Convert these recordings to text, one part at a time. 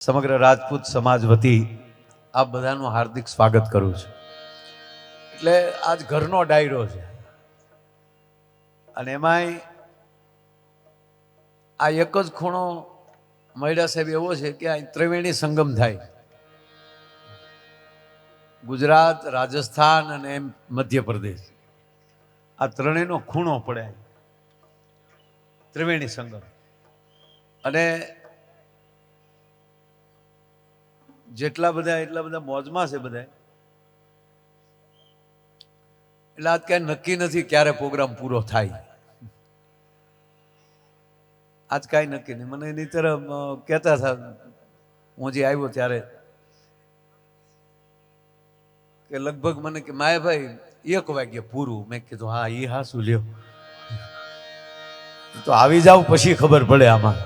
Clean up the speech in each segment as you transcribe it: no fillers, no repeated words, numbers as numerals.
સમગ્ર રાજપૂત સમાજ વતી આપ બધાનું હાર્દિક સ્વાગત કરું છું. એટલે આજ ઘરનો ડાયરો છે અને એમાંય આ એક જ ખૂણો મહિડા સાહેબ એવો છે કે અહીં ત્રિવેણી સંગમ થાય. ગુજરાત, રાજસ્થાન અને મધ્યપ્રદેશ આ ત્રણેયનો ખૂણો પડે ત્રિવેણી સંગમ. અને જેટલા બધા એટલા બધા મોજમાં છે બધા. એટલે આજ કઈ નક્કી નથી ક્યારે પ્રોગ્રામ પૂરો થાય. આજ કાંઈ નક્કી નહીં. મને એની તરફ કહેતા હતા હું જે આવ્યો ત્યારે કે લગભગ મને કે માયાભાઈ 1 વાગ્યે પૂરું. મેં કીધું હા એ હા શું લ્યો તો આવી જાવ પછી ખબર પડે આમાં.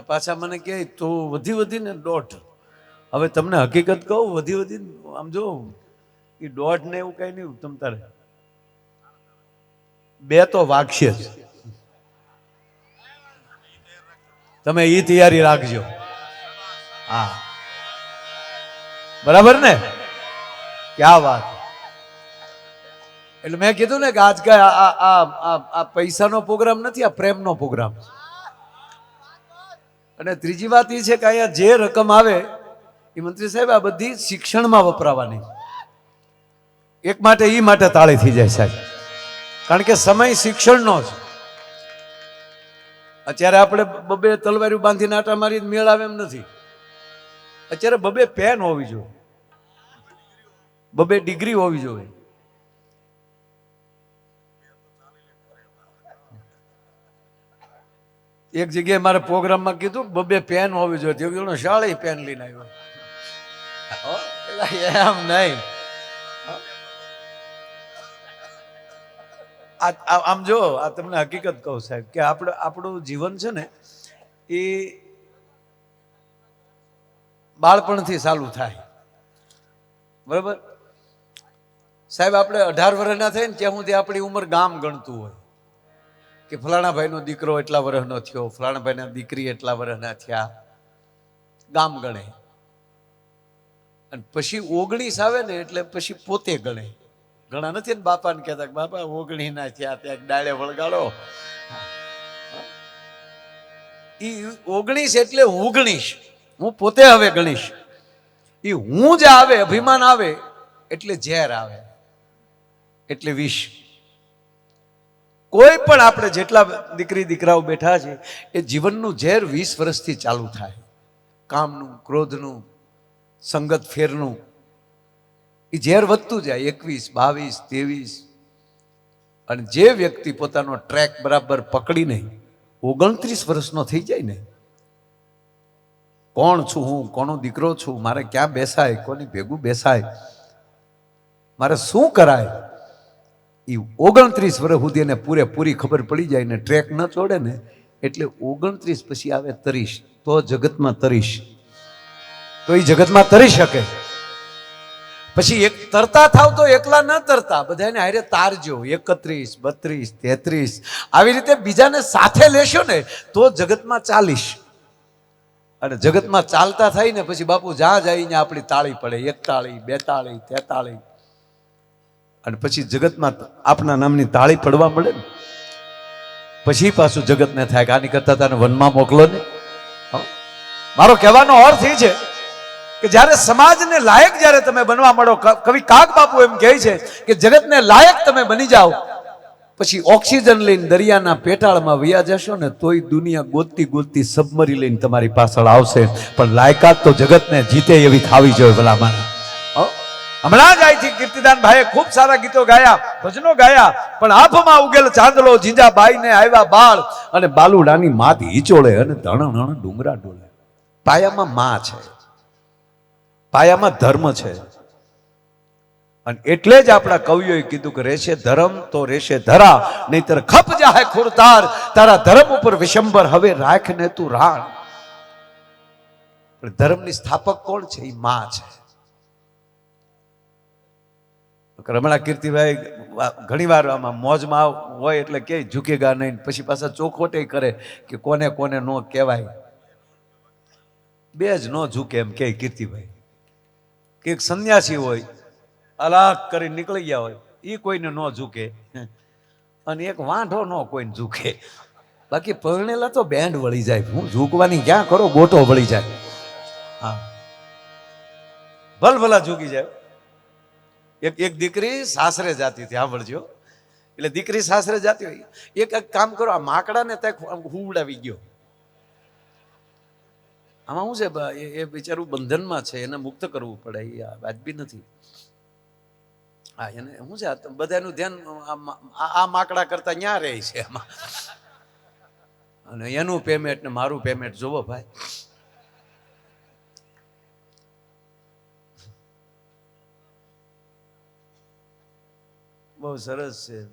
પાછા મને કહે તો વધીને 1.5. હવે તમને હકીકત કહું વધીને આમ જો એ 1.5 ને એવું કઈ નહીં. તમ તારે 2 તો વાગશે જ. તમે એ તૈયારી રાખજો. હા બરાબર ને? ક્યાં વાત. એટલે મેં કીધું ને કે આજ કઈ આ પૈસાનો પ્રોગ્રામ નથી, આ પ્રેમનો પ્રોગ્રામ. અને ત્રીજી વાત એ છે કે અહીંયા જે રકમ આવે એ મંત્રી સાહેબ આ બધી શિક્ષણમાં વપરાવાની. એક માટે એ માટે તાળી થઈ જાય સાહેબ, કારણ કે સમય શિક્ષણનો છે. અત્યારે આપણે 2 તલવારીઓ બાંધીને આટા મારી મેળ આવે એમ નથી. અત્યારે 2 પેન હોવી જોઈએ, 2 ડિગ્રી હોવી જોઈએ. એક જગ્યાએ મારે પ્રોગ્રામમાં કીધું 2 પેન હોવી જોઈએ. શાળી પેન લઈને આવ્યો. એમ નહીં. આમ જો આ તમને હકીકત કહું સાહેબ કે આપણું જીવન છે ને એ બાળપણથી ચાલુ થાય. બરાબર સાહેબ? આપણે 18 વર્ષના થાય ને ત્યાં સુધી આપણી ઉંમર ગામ ગણતું હોય કે ફલાણા ભાઈનો દીકરો એટલા વર્ષનો થયો, ફલાણા ભાઈના દીકરી એટલા વર્ષના થયા, ગામ ગણે. અને પછી 19 આવે ને એટલે પછી પોતે ગણે. ઘણા નથી ને બાપાને કહેતા કે બાપા 19 ના થયા ત્યાં ડાળે વળગાડો. એ 19 એટલે હું ગણીશ, હું પોતે હવે ગણીશ. એ હું જે આવે અભિમાન આવે એટલે ઝેર આવે, એટલે વિષ. કોઈ પણ આપણે જેટલા દીકરી દીકરાઓ બેઠા છે એ જીવનનું ઝેર 20 વર્ષથી ચાલુ થાય. કામનું, ક્રોધનું, સંગત ફેરનું એ ઝેર વધતું જાય. 21, 22, 23. અને જે વ્યક્તિ પોતાનો ટ્રેક બરાબર પકડીને 29 વર્ષનો થઈ જાય ને, કોણ છું હું, કોનો દીકરો છું, મારે ક્યાં બેસાય, કોની ભેગું બેસાય, મારે શું કરાય, એ 29 વર્ષ સુધી એને પૂરેપૂરી ખબર પડી જાય ને ટ્રેક ન છોડે ને એટલે 29 પછી આવે 30. તો જગતમાં તરીશ, તો એ જગતમાં તરી શકે. પછી એક તરતા થાવ તો એકલા ન તરતા, બધાને હારે તારજો. 31, 32, 33 આવી રીતે બીજાને સાથે લેશો ને તો જગતમાં ચાલીશ. અને જગતમાં ચાલતા થાય ને પછી બાપુ જ્યાં જઈને આપણી તાળી પડે. 41, 42, 43. અને પછી જગતમાં આપના નામની તાળી પડવા મળે ને પછી પાછું જગતને થાય કે આની કરતા તને વનમાં મોકલો ને. મારો કહેવાનો અર્થ એ છે કે જ્યારે સમાજને લાયક જ્યારે તમે બનવા મળો, કવિ કાગ બાપુ એમ કહે છે કે જગતને લાયક તમે બની જાઓ પછી ઓક્સિજન લઈને દરિયાના પેટાળમાં વયા જશો ને તોય દુનિયા ગોતતી ગોતતી સબમરી લઈને તમારી પાછળ આવશે. પણ લાયકાત તો જગતને જીતે એવી થાવી જોઈએ ભલામણ. હમણાં જ અહીંથી કીર્તિદાન ભાઈએ ખૂબ સારા ગીતો ગાયા, ભજનો ગાયા. પણ આભમાં ઉગેલ ચાંદલો જીંજા બાઈને આવ્યા બાળ અને બાલુડાની માત હિચોળે અને ધણ ડુંગરા ડોલે. પાયામાં માં છે, પાયામાં ધર્મ છે. અને એટલે જ આપણા કવિઓએ કીધું કે રહેશે ધર્મ તો રહેશે ધરા, નહીતર ખપ જાહે ખુરતાર. તારા ધર્મ ઉપર વિશંબર હવે રાખ ને તું રાણ. પણ ધર્મની સ્થાપક કોણ છે? એ માં છે. રમણા કીર્તિભાઈ ઘણી વાર આમાં મોજમાં હોય એટલે કે ઝૂકેગા નહીં, પછી પાછા ચોખવટે કરે કે કોને કોને નો કહેવાય. બે જ ન ઝૂકે એમ કે કીર્તિભાઈ કે એક સંન્યાસી હોય અલાક કરી નીકળી ગયા હોય એ કોઈને ન ઝૂકે અને એક વાંઢો ન કોઈને ઝૂકે બાકી પરણેલા તો બેન્ડ વળી જાય હું ઝૂકવાની ક્યાં કરો ગોટો વળી જાય હા ભલભલા ઝૂકી જાય એક દીકરી સાસરે જાતી હતી સાંભળજો એટલે દીકરી સાસરે જાતી હોય એક કામ કરો આ માકડાને ત્યાં હુવડાવી ગયો આમાં શું છે એ બિચારું બંધનમાં છે એને મુક્ત કરવું પડે એ વાજબી નથી હા એને શું છે બધાનું ધ્યાન આ માકડા કરતા ન્યા રહે છે એમાં અને એનું પેમેન્ટ ને મારું પેમેન્ટ જોવો ભાઈ બહુ સરસ છે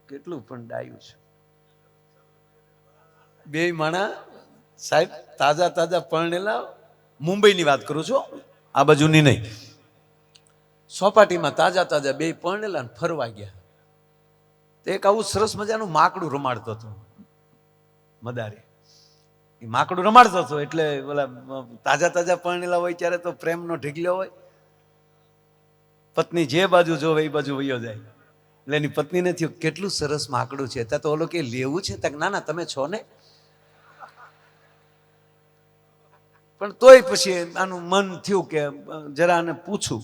કેટલું પણ ડાયું છે બે માણા સાહેબ તાજા તાજા પરણેલા મુંબઈની વાત કરું છું આ બાજુની નહીં સોપાટીમાં તાજા તાજા બે પરણેલા ને ફરવા ગયા તો એક આવું સરસ મજાનું માકડું રમાડતો હતો મદારી એ માકડું રમાડતો હતો એટલે ઓલા તાજા તાજા પરણેલા હોય ત્યારે તો પ્રેમનો ઢીકલ્યો હોય પત્ની જે બાજુ જોવે એ બાજુ વયો જાય એટલે એની પત્નીને થયું કેટલું સરસ માકડું છે ત્યાં તો ઓલો કે લેવું છે તક ના તમે છો ને પણ તોય પછી આનું મન થયું કે જરા આને પૂછું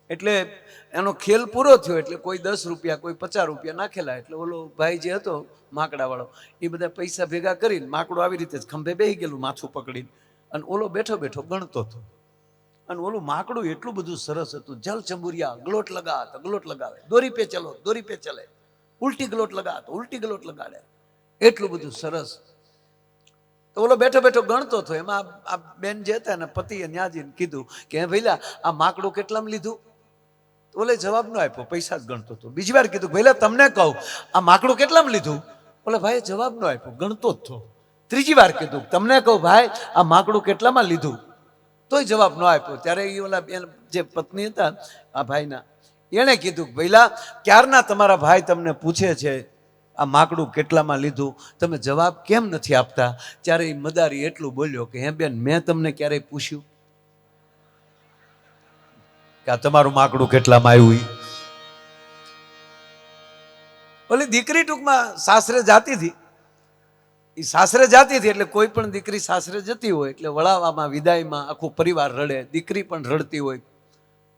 એટલે એનો ખેલ પૂરો થયો એટલે કોઈ 10 રૂપિયા કોઈ 50 રૂપિયા નાખેલા એટલે ઓલો ભાઈ જે હતો માકડા વાળો એ બધા પૈસા ભેગા કરીને માકડું આવી રીતે જ ખંભે બેસી ગયેલું માથું પકડીને અને ઓલો બેઠો બેઠો ગણતો હતો અને ઓલું માકડું એટલું બધું સરસ હતું જલ ચંબુરિયા ગ્લોટ લગાવે દોરી પે ચલે ઉલટી ગ્લોટ લગાતો ઉલટી ગ્લોટ લગાડે એટલું બધું સરસ તો ઓલો બેઠો બેઠો ગણતો હતો એમાં આ બેન જે હતા ને પતિએ ન્યાજીને કીધું કે હે ભઈલા આ માકડું કેટલામાં લીધું ઓલે જવાબ ન આપ્યો પૈસા જ ગણતો હતો બીજી વાર કીધું ભઈલા તમને કહું આ માકડું કેટલામાં લીધું ઓલે ભાઈએ જવાબ ન આપ્યો ગણતો જ હતો ત્રીજી વાર કીધું તમને કહું ભાઈ આ માકડું કેટલામાં લીધું તોય જવાબ ન આપ્યો ત્યારે એ ઓલા જે પત્ની હતા આ ભાઈના એણે કીધું ભઈલા ક્યારના તમારા ભાઈ તમને પૂછે છે આ માકડું કેટલામાં લીધું તમે જવાબ કેમ નથી આપતા ત્યારે એ મદારી એટલું બોલ્યો કે હે બેન મેં તમને ક્યારેય પૂછ્યું કે આ તમારું માકડું કેટલામાં આવ્યું ઓલી દીકરી ટૂંકમાં સાસરે જાતી હતી એ સાસરે જાતી હતી એટલે કોઈ પણ દીકરી સાસરે જતી હોય એટલે વળાવામાં વિદાયમાં આખું પરિવાર રડે દીકરી પણ રડતી હોય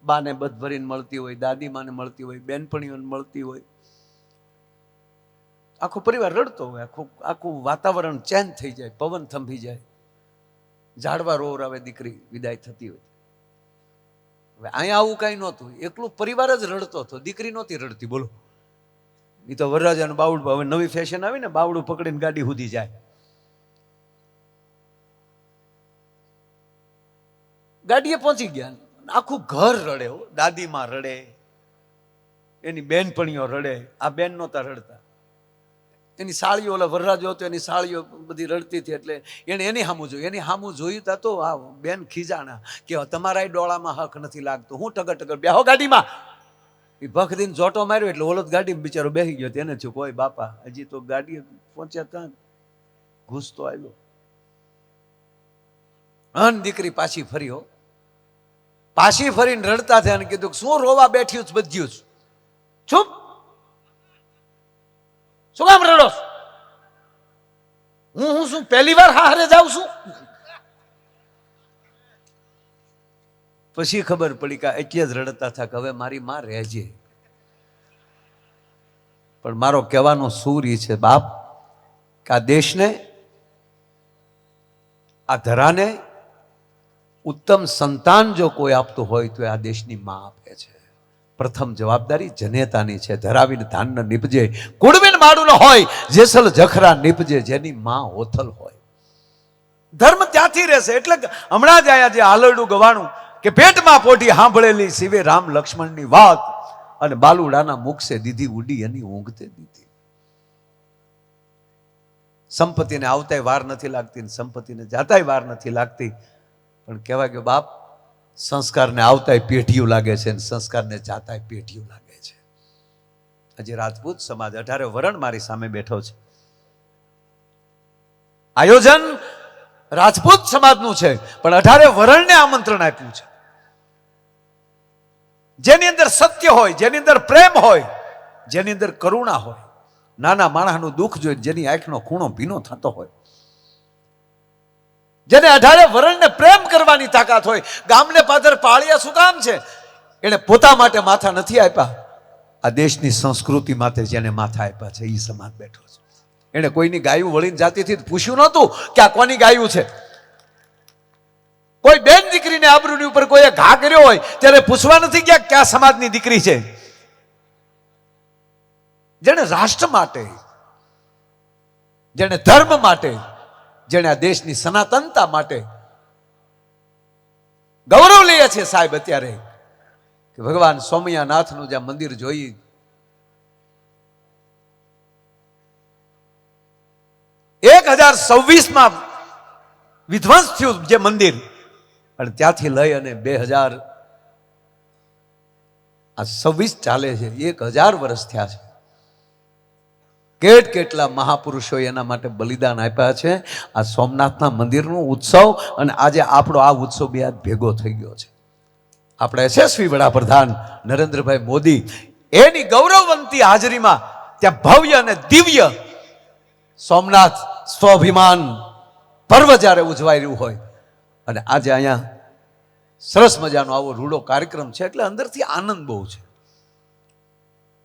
બાને બધ ભરીને મળતી હોય દાદીમાને મળતી હોય બેનપણીઓને મળતી હોય આખો પરિવાર રડતો હોય આખું વાતાવરણ ચેન્જ થઈ જાય પવન થંભી જાય ઝાડવા રોર આવે દીકરી વિદાય થતી હોય હવે અહીંયા આવું કાંઈ નહોતું એકલું પરિવાર જ રડતો હતો દીકરી નહોતી રડતી બોલો એ તો વરરાજાનું બાવડું હવે નવી ફેશન આવી ને બાવડું પકડીને ગાડી સુધી જાય ગાડીએ પહોંચી ગયા આખું ઘર રડે હો દાદીમાં રડે એની બેનપણીઓ રડે આ બેન નહોતા રડતા એની સાળીઓ ઓલા વરરાજો હતો એની સાળીઓ બધી રડતી હતી એટલે એને એની સામું જોયું તા તો આ બેન ખીજાણા કે તમારા ડોળામાં હક નથી લાગતો હું ટગર બેહો ગાડીમાં એ ભખદીને જોટો માર્યો એટલે ઓલો ગાડીમાં બિચારો બેસી ગયો તેને થયું કોઈ બાપા હજી તો ગાડી પહોંચ્યા ત્યાં ઘૂસતો આવ્યો અન દીકરી પાછી ફરી ફરીને રડતા થયા અને કીધું શું રોવા બેઠ્યું જ બધ્યું છું શું કામ રડો હું શું પહેલી વાર હારે જાઉં છું પછી ખબર પડી કે એટલે જ રડતા હતા કે હવે મારી માં રહેજે પણ મારો કહેવાનો સૂર એ છે બાપ કે આ દેશને આ ધરાને ઉત્તમ સંતાન જો કોઈ આપતું હોય તો આ દેશની માં આપે છે પ્રથમ જવાબદારી જનેતાની છે ધરાવીને ધાન ન નીપજે કુડવીન માડું ન હોય જેસલ જખરા નીપજે જેની માં હોથલ હોય ધર્મ ત્યાંથી રહેશે એટલે હમણાં જ આયા જે આલરડું ગવાણું કે પેટમાં પોટી સાંભળેલી શિવે રામ લક્ષ્મણની વાત અને બાલુડાના મુખ સે દીધી ઉડી એની ઊંઘતે દીધી સંપત્તિને આવતાય વાર નથી લાગતી સંપત્તિને જાતાય વાર નથી લાગતી પણ કહેવાય કે બાપ સંસ્કારને આવતાય પેઢીયું લાગે છે અને સંસ્કારને જાતાય પેઢીયું લાગે છે આજે રાજપૂત સમાજ 18 વરણ મારી સામે બેઠો છે આયોજન રાજપૂત સમાજનું છે, પણ 18 વરણને આમંત્રણ આપ્યું છે. જેની અંદર સત્ય હોય, જેની અંદર પ્રેમ હોય, જેની અંદર કરુણા હોય, નાના માણસનું દુઃખ જોઈ જેની આંખનો ખૂણો ભીનો થતો હોય, જેને 18 વરણને પ્રેમ કરવાની તાકાત હોય. ગામને પાદર પાળિયા શું કામ છે? એને પોતા માટે માથા નથી આપ્યા, આ દેશની સંસ્કૃતિ માટે જેને માથા આપ્યા છે એ સમાજ બેઠો છે. એને કોઈની ગાયું વળીને જાતિથી પૂછ્યું નહોતું કે આ કોની ગાયું છે. કોઈ બેન દીકરીને આબરૂની ઉપર કોઈએ ઘા કર્યો હોય ત્યારે પૂછવા નથી ગયા કયા સમાજની દીકરી છે. જેને રાષ્ટ્ર માટે, જેને ધર્મ માટે, જેને આ દેશની સનાતનતા માટે ગૌરવ લઈએ છે સાહેબ અત્યારે કે ભગવાન સોમયાનાથનું જ્યાં મંદિર જોઈ, 1026માં વિધ્વંસ થયું જે મંદિર, અને ત્યાંથી લઈ અને 2026 ચાલે છે. 1000 વર્ષ થયા છે. કેટલા મહાપુરુષોએ એના માટે બલિદાન આપ્યા છે. આ સોમનાથના મંદિરનો ઉત્સવ અને આજે આપણો આ ઉત્સવ બે હાથ ભેગો થઈ ગયો છે. આપણા યશસ્વી વડાપ્રધાન નરેન્દ્રભાઈ મોદી એની ગૌરવવંતી હાજરીમાં ત્યાં ભવ્ય અને દિવ્ય સોમનાથ સ્વાભિમાન પર્વ જ્યારે ઉજવાઈ રહ્યું હોય અને આજે અહીંયા સરસ મજાનો આવો રૂડો કાર્યક્રમ છે એટલે અંદરથી આનંદ બહુ છે.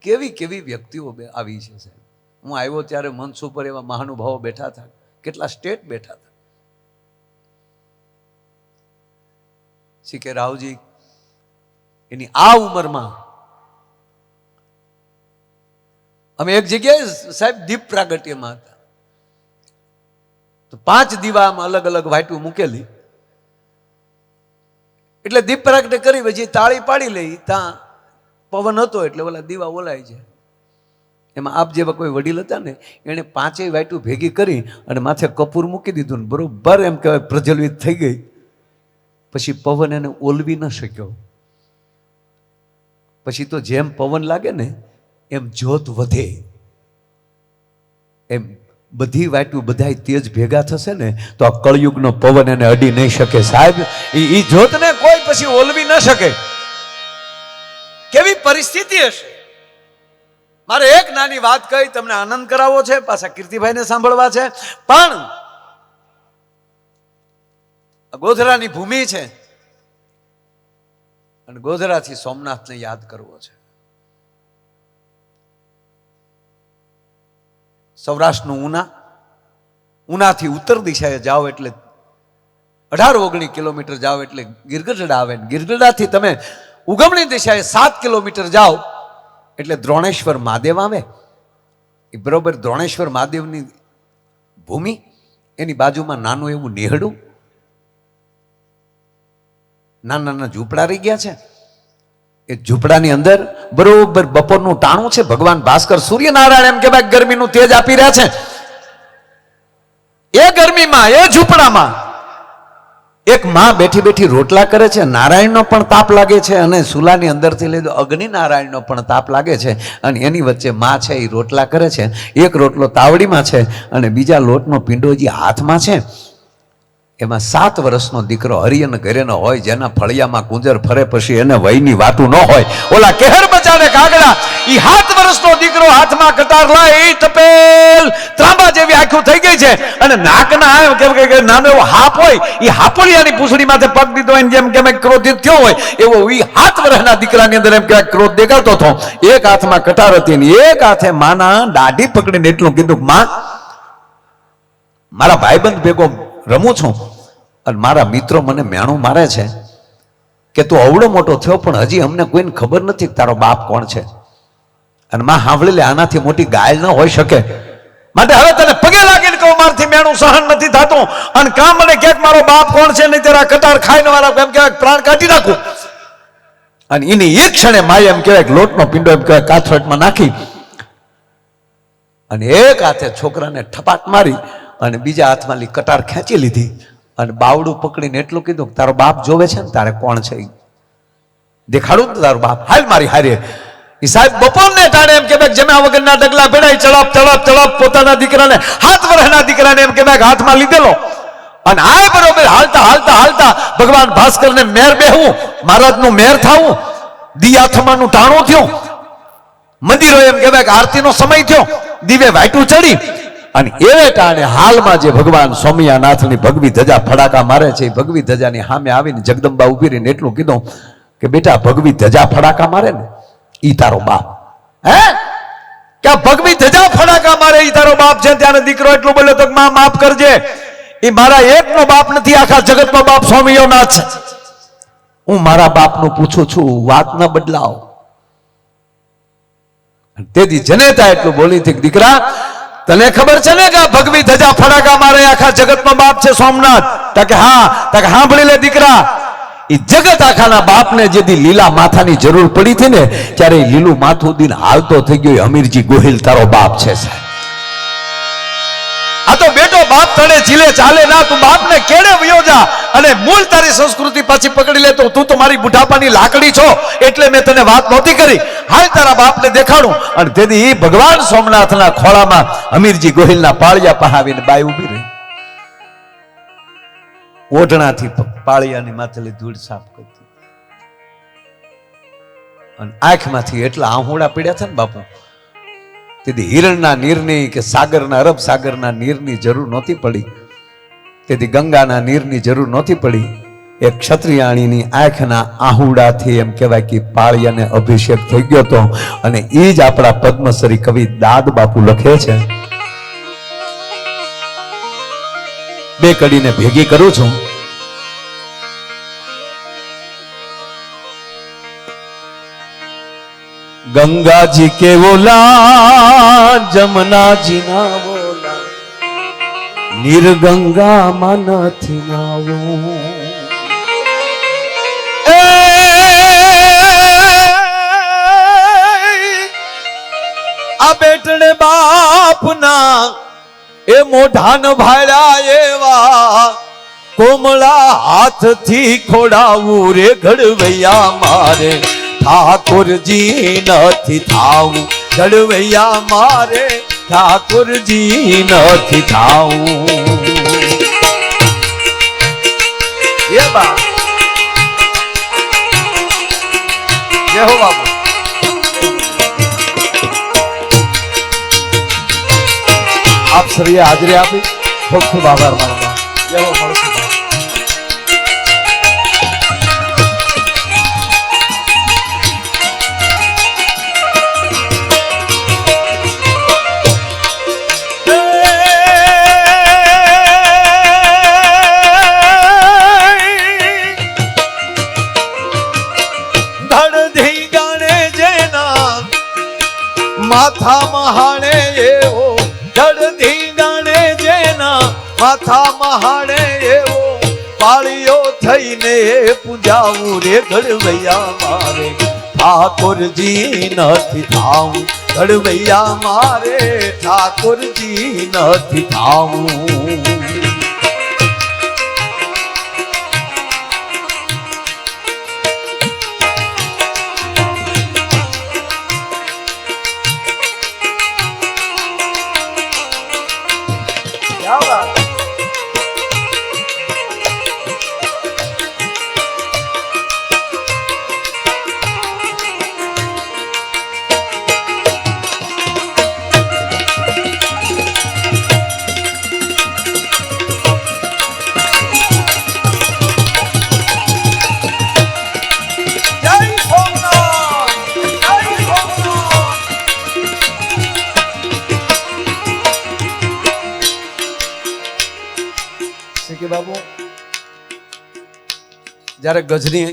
કેવી કેવી વ્યક્તિઓ આવી છે સાહેબ. હું આવ્યો ત્યારે મંચ ઉપર એવા મહાનુભાવો બેઠા હતા, કેટલા સ્ટેટ બેઠા હતા. CK રાવજી એની આ ઉંમરમાં અમે એક જગ્યાએ સાહેબ દીપ પ્રાગટ્યમાં હતા, તો 5 દીવામાં અલગ અલગ વાટું મૂકેલી, એટલે દીપ પ્રાગટ્ય કરી પછી તાળી પાડી લઈ, ત્યાં પવન હતો એટલે ઓલા દીવા ઓલાય છે. એમાં આપ જેવા કોઈ વડીલ હતા ને એને 5 વાટું ભેગી કરી અને માથે કપૂર મૂકી દીધું ને બરોબર એમ કહેવાય પ્રજ્વલિત થઈ ગઈ. પછી પવન એને ઓલવી ન શક્યો. પછી તો જેમ પવન લાગે ને એમ જ્યોત વધે, એમ બધી વાટું બધાય તેજ ભેગા થશે ને તો આ કળયુગનો પવન એને અડી નહીં શકે સાહેબ. એ જ્યોતને કોઈ પછી ઓલવી ન શકે. કેવી પરિસ્થિતિ હશે. મારે એક નાની વાત કહી તમને આનંદ કરાવવો છે, પાછા કીર્તિભાઈને સાંભળવા છે, પણ ગોધરાની ભૂમિ છે અને ગોધરાથી સોમનાથને યાદ કરવો છે. સૌરાષ્ટ્રનું ઉનાથી ઉત્તર દિશાએ જાઓ એટલે 18-19 કિલોમીટર જાઓ એટલે ગીરગઢડા આવે. ગીરગઢડાથી તમે ઉગમણી દિશાએ 7 કિલોમીટર જાઓ એટલે દ્રોણેશ્વર મહાદેવ આવે. એ બરોબર દ્રોણેશ્વર મહાદેવની ભૂમિ, એની બાજુમાં નાનું એવું નેહડું, નાના નાના ઝૂંપડા રહી ગયા છે. એ ઝૂંપડાની અંદર બરોબર બપોરનું ટાણું છે. ભગવાન ભાસ્કર સૂર્યનારાયણ એમ કહેવાય ગરમીનું તેજ આપી રહ્યા છે. એ ગરમીમાં એ ઝૂંપડામાં એક માં બેઠી બેઠી રોટલા કરે છે. નારાયણનો પણ તાપ લાગે છે અને સુલાની અંદરથી લઈ અગ્નિ નારાયણનો પણ તાપ લાગે છે અને એની વચ્ચે માં છે એ રોટલા કરે છે. એક રોટલો તાવડીમાં છે અને બીજા લોટનો પીંડો જે હાથમાં છે. એમાં 7 વર્ષનો દીકરો હરિયન ઘરેનો હોય, જેના ફળિયામાં કુંજર ફરે પછી એને વયની વાતું ન હોય. ઓલા કેહર બચાને કાગડા, ઈ 7 વર્ષનો દીકરો હાથમાં કટાર લાય, તપેલ ત્રાંબા જેવી આંખો થઈ ગઈ છે અને નાકના કે નાનો એવો હાપ હોય, ઈ હાપોલિયાની પૂંછડી માથે પગ દીધો હોય જેમ કે ક્રોધિત થયો હોય એવો ઈ 7 વર્ષના દીકરાની અંદર એમ કે ક્રોધ દેખાતો હતો. એક હાથમાં કટાર હતી ને એક હાથે માના દાઢી પકડીને એટલું કીધું, માં મારા ભાઈબંધ ભેગો રમું છું અને મારા મિત્રો મને મેણું મારે છે કે તું અવડો મોટો થયો પણ હજી અમને કોઈને ખબર નથી કે તારો બાપ કોણ છે. અને માં સાંભળી લે, આનાથી મોટી ગાય ન હોઈ શકે. માટે હવે તને પગે લાગીને કહું, મારથી મેણું સહન નથી થતું અને કામ મને ક્યાંક મારો બાપ કોણ છે નહીં તેરા કટાર ખાઈને વાળા એમ કહેવાય પ્રાણ કાઢી નાખું. અને એની એક ક્ષણે માએ એમ કહેવાય લોટનો પીંડો એમ કહેવાય કાથરટમાં નાખી અને એક હાથે છોકરાને ઠપાટ મારી અને બીજા હાથમાં કટાર ખેંચી લીધી અને બાવડું પકડીને એટલું કીધું કે તારો બાપ જોવે છે ને, તારે કોણ છે દેખાડું ને તારો બાપ, હાલ મારી હારે. એ સાહેબ બપોરને ટાણે એમ કે જમ્યા વગરના ડગલા ભેડાઈ ચડપ ચડપ ચડપ પોતાના દીકરાને 7 વર્ષના દીકરાને એમ કે હાથમાં લીધેલો અને આ બરોબર હાલતા હાલતા હાલતા ભગવાન ભાસ્કરને મેર બેહું, મહારાજનું મેર થાવું, દિયા થમાનું ટાણું થયું, મંદિરો એમ કહેવાય કે આરતીનો સમય થયો, દીવે વાટું ચડી અને એવે ટાણે હાલમાં જે ભગવાન સોમયાનાથની ભગવી ધજા ફડાકા મારે છે, એ ભગવી ધજાની સામે આવીને જગદંબા ઉભી રહીને એટલું કીધું કે બેટા ભગવી ધજા ફડાકા મારે ને ઈ તારો બાપ. હે કે ભગવી ધજા ફડાકા મારે ઈ તારો બાપ છે. ત્યારે દીકરો એટલું બોલ્યો તો માં માફ કરજે, એ મારા એકનો બાપ નથી, આખા જગતનો બાપ સોમયાનાથ છે. હું મારા બાપનું પૂછું છું, વાત ન બદલાવ. તેથી જનેતા એટલું બોલી હતી, દીકરા તને ખબર છે ને કે ભગવી ધજા ફડાકા મારે આખા જગતનો બાપ છે સોમનાથ? કે હા. કે સાંભળી લે દીકરા, એ જગત આખાના બાપને જેથી લીલા માથાની જરૂર પડી હતી ને ત્યારે લીલું માથું દિન હાલતો થઈ ગયો હમીરજી ગોહિલ તારો બાપ છે સાહેબ. આ તો બેટો બાપ તને જીલે ચાલે ના, તું બાપને કેડે વયો જા અને મૂળ તારી સંસ્કૃતિ પાછી પકડી લે. તો તું તો મારી બુઢાપાની લાકડી છો એટલે મેં તને વાત નહોતી કરી. હાલ તારા બાપને દેખાડું. અને તેથી ભગવાન સોમનાથના ખોળામાં હમીરજી ગોહિલના પાળિયા પહાવીને બાઈ ઊભી રહી, ઓઢણાથી પાળિયાની માથેલી ધૂળ સાફ કરતી અને આંખમાંથી એટલા આહુડા પીડ્યા છે ને બાપુ, તેથી હિરણના નીરની કે સાગરના અરબ સાગરના નીરની જરૂર નહોતી પડી, તેથી ગંગાના નીરની જરૂર નહોતી પડી. એક ક્ષત્રિયાણીની આંખના આહુડાથી એમ કહેવાય કે પાળિયાને અભિષેક થઈ ગયો હતો. અને એ જ આપણા પદ્મશ્રી કવિ દાદ બાપુ લખે છે. બે કડીને ભેગી કરું છું. ગંગાજી કે ઓલા જમનાજી ના બોલા, નિર્ગંગામાં નથી નાવું. આ બેટને બાપના એ મોઢાન ભાળ્યા એવા કોમળા હાથથી ખોડાવું રે ઘડવૈયા મારે ઠાકોરજી નથી થાવું. ઘડવૈયા મારે ઠાકોરજી નથી થાવું. એ બા જય હો બાપુ. આપ સર્વે હાજરી આપી ખૂબ ખૂબ આભાર માનો. જય હો મળશું. માથા મહાણે એવો જડધી ગાણે જેના માથા મહાણે એવો પાળીઓ થઈને પૂજાવું રે ઘડવૈયા મારે ઠાકોરજી નથી થાવું. ઘડવૈયા મારે ઠાકોરજી નથી થાવું. બાબુ જ્યારે ગજની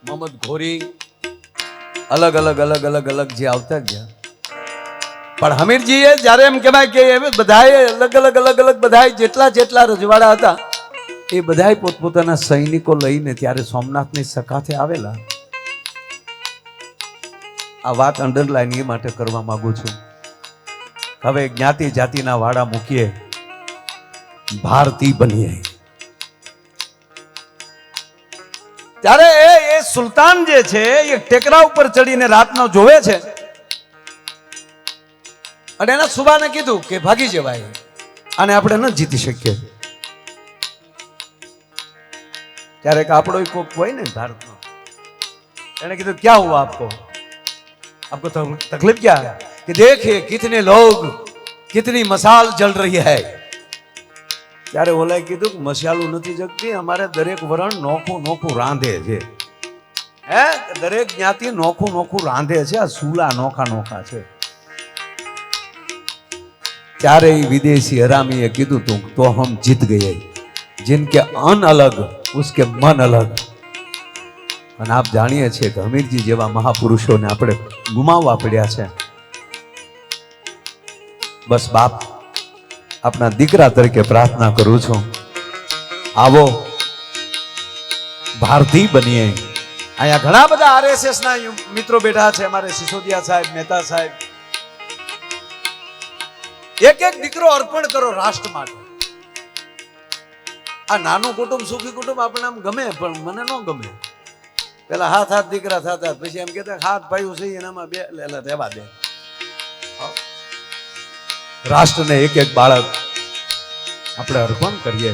મોહમ્મદ ઘોરી અલગ અલગ અલગ અલગ અલગ જે આવતા ગયા, પણ હમીરજીએ જ્યારે એમ કહેવાય કે બધાએ અલગ અલગ અલગ અલગ બધાએ જેટલા જેટલા રજવાડા હતા એ બધાએ પોતપોતાના સૈનિકો લઈને ત્યારે સોમનાથની સખાથે આવેલા. આ વાત અંડરલાઈન એ માટે કરવા માંગુ છું. હવે જ્ઞાતિ જાતિના વાડા મૂકીએ, ભારતી બનીએ. ત્યારે એ સુલતાન જે છે એ ટેકરા ઉપર ચડીને રાતનો જોવે છે અને એના સુબાને કીધું કે ભાગી જવાય, અને આપણે ન જીતી શકીએ. ક્યારેક આપણો કોક હોય ને ભારતનો, એને કીધું क्या हुआ आपको तकलीफ क्या है कि देखिए कितने लोग कितनी मसाल जल रही है। ત્યારે ઓલાએ કીધું કે મસાલું નથી જગતી, અમારે દરેક વરણ નોખું નોખું રાંધે છે, હે દરેક જ્ઞાતિ નોખું નોખું રાંધે છે, આ સૂલા નોખા નોખા છે। ત્યારે વિદેશી હરામીએ કીધું તું તો હમ જીત ગયે, जिनके अन अलग उसके मन अलग। અને આપ જાણીએ છીએ કે હમીરજી જેવા મહાપુરુષોને આપણે ગુમાવવા પડ્યા છે। બસ બાપ આપના દીકરા તરીકે પ્રાર્થના કરું છું, આવો ભારતી બનીએ। અહીંયા ઘણા બધા આરએસએસ ના મિત્રો બેઠા છે, અમારે સિસોદિયા સાહેબ, મહેતા સાહેબ, એક એક દીકરો અર્પણ કરો રાષ્ટ્ર માટે। આ નાનું કુટુંબ સુખી કુટુંબ આપણે આમ ગમે, પણ મને ન ગમે। પેલા હાથ હાથ દીકરા થતા, પછી એમ કહેતા હાથ ભાઈઓ છે એનામાં બે રહેવા દે। રાષ્ટ્રને એક એક બાળક આપણે અર્પણ કરીએ,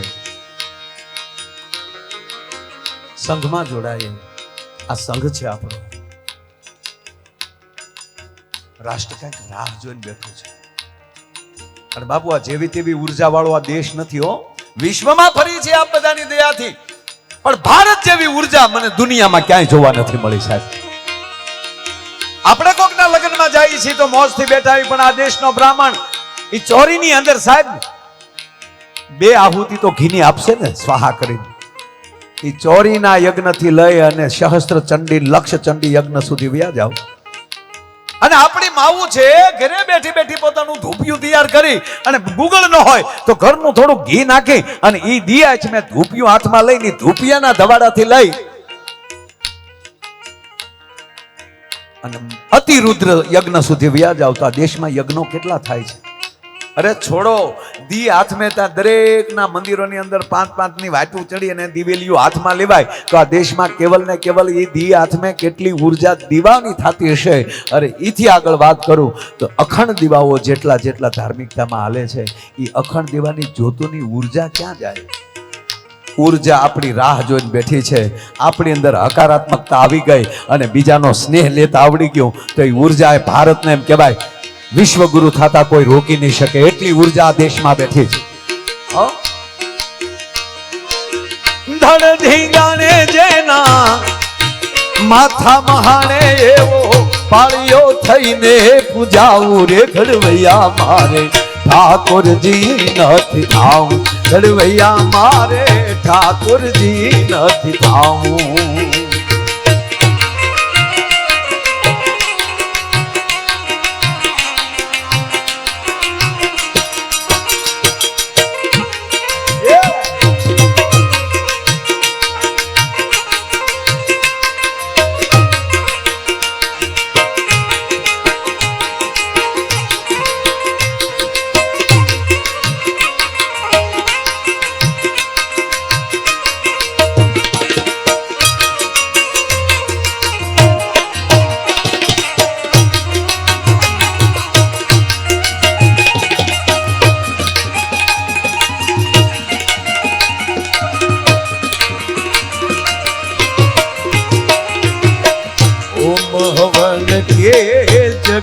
સંઘમાં જોડાઈએ। આ સંઘ છે આપણો, રાષ્ટ્ર કઈક રાહ જોઈને બેઠું છે। અને બાપુ આ જેવી તેવી ઉર્જા વાળો આ દેશ નથી હો, વિશ્વમાં ફરી છે આપ બધાની દયાથી, પણ ભારત જેવી ઉર્જા મને દુનિયામાં ક્યાંય જોવા નથી મળી સાહેબ। આપણે કોકના લગ્નમાં જઈએ છીએ તો મોજથી બેઠા હોય, પણ આ દેશનો બ્રાહ્મણ એ ચોરીની અંદર સાહેબ 2 આહુતિ તો ઘીની આપશે ને સ્વાહા કરીને। એ ચોરીના યજ્ઞથી લઈ અને સહસ્ત્ર ચંડી લક્ષ ચંડી યજ્ઞ સુધી વ્યા જાવ। અને આપણી માવું છે ઘરે બેઠી બેઠી પોતાનું ધૂપિયું તૈયાર કરી, અને ગૂગલ ન હોય તો ઘરનું થોડું ઘી નાખી અને ઈ દિયા છે મેં ધૂપિયું હાથમાં લઈને ધૂપિયાના ધવાડાથી લઈ અને અતિરુદ્ર યજ્ઞ સુધી વ્યા જાવ તો આ દેશમાં યજ્ઞો કેટલા થાય છે। અરે છોડો, દી હાથમાં ત્યાં દરેકના મંદિરોની અંદર 5-5 ની વાટું ચડી અને દિવેલીઓ હાથમાં લેવાય તો આ દેશમાં કેવલ ને કેવલ એ દી હાથમાં કેટલી ઉર્જા દીવાની થતી હશે। અરે એથી આગળ વાત કરું તો અખંડ દીવાઓ જેટલા જેટલા ધાર્મિકતામાં હાલે છે, એ અખંડ દીવાની જ્યોતોની ઉર્જા ક્યાં જાય? ઉર્જા આપણી રાહ જોઈને બેઠી છે। આપણી અંદર હકારાત્મકતા આવી ગઈ અને બીજાનો સ્નેહ લેતા આવડી ગયો તો એ ઉર્જા એ ભારતને એમ કહેવાય વિશ્વગુરુ થતા કોઈ રોકી નહીં શકે, એટલી ઉર્જા દેશમાં બેઠી છે। ધડ ધીંગાને જેના માથા મહાણે એવો પાળિયો થઈને પૂજાવું રે ઘડવૈયા મારે ઠાકોરજી નથી આવું, ઘડવૈયા મારે ઠાકોરજી નથી આવું।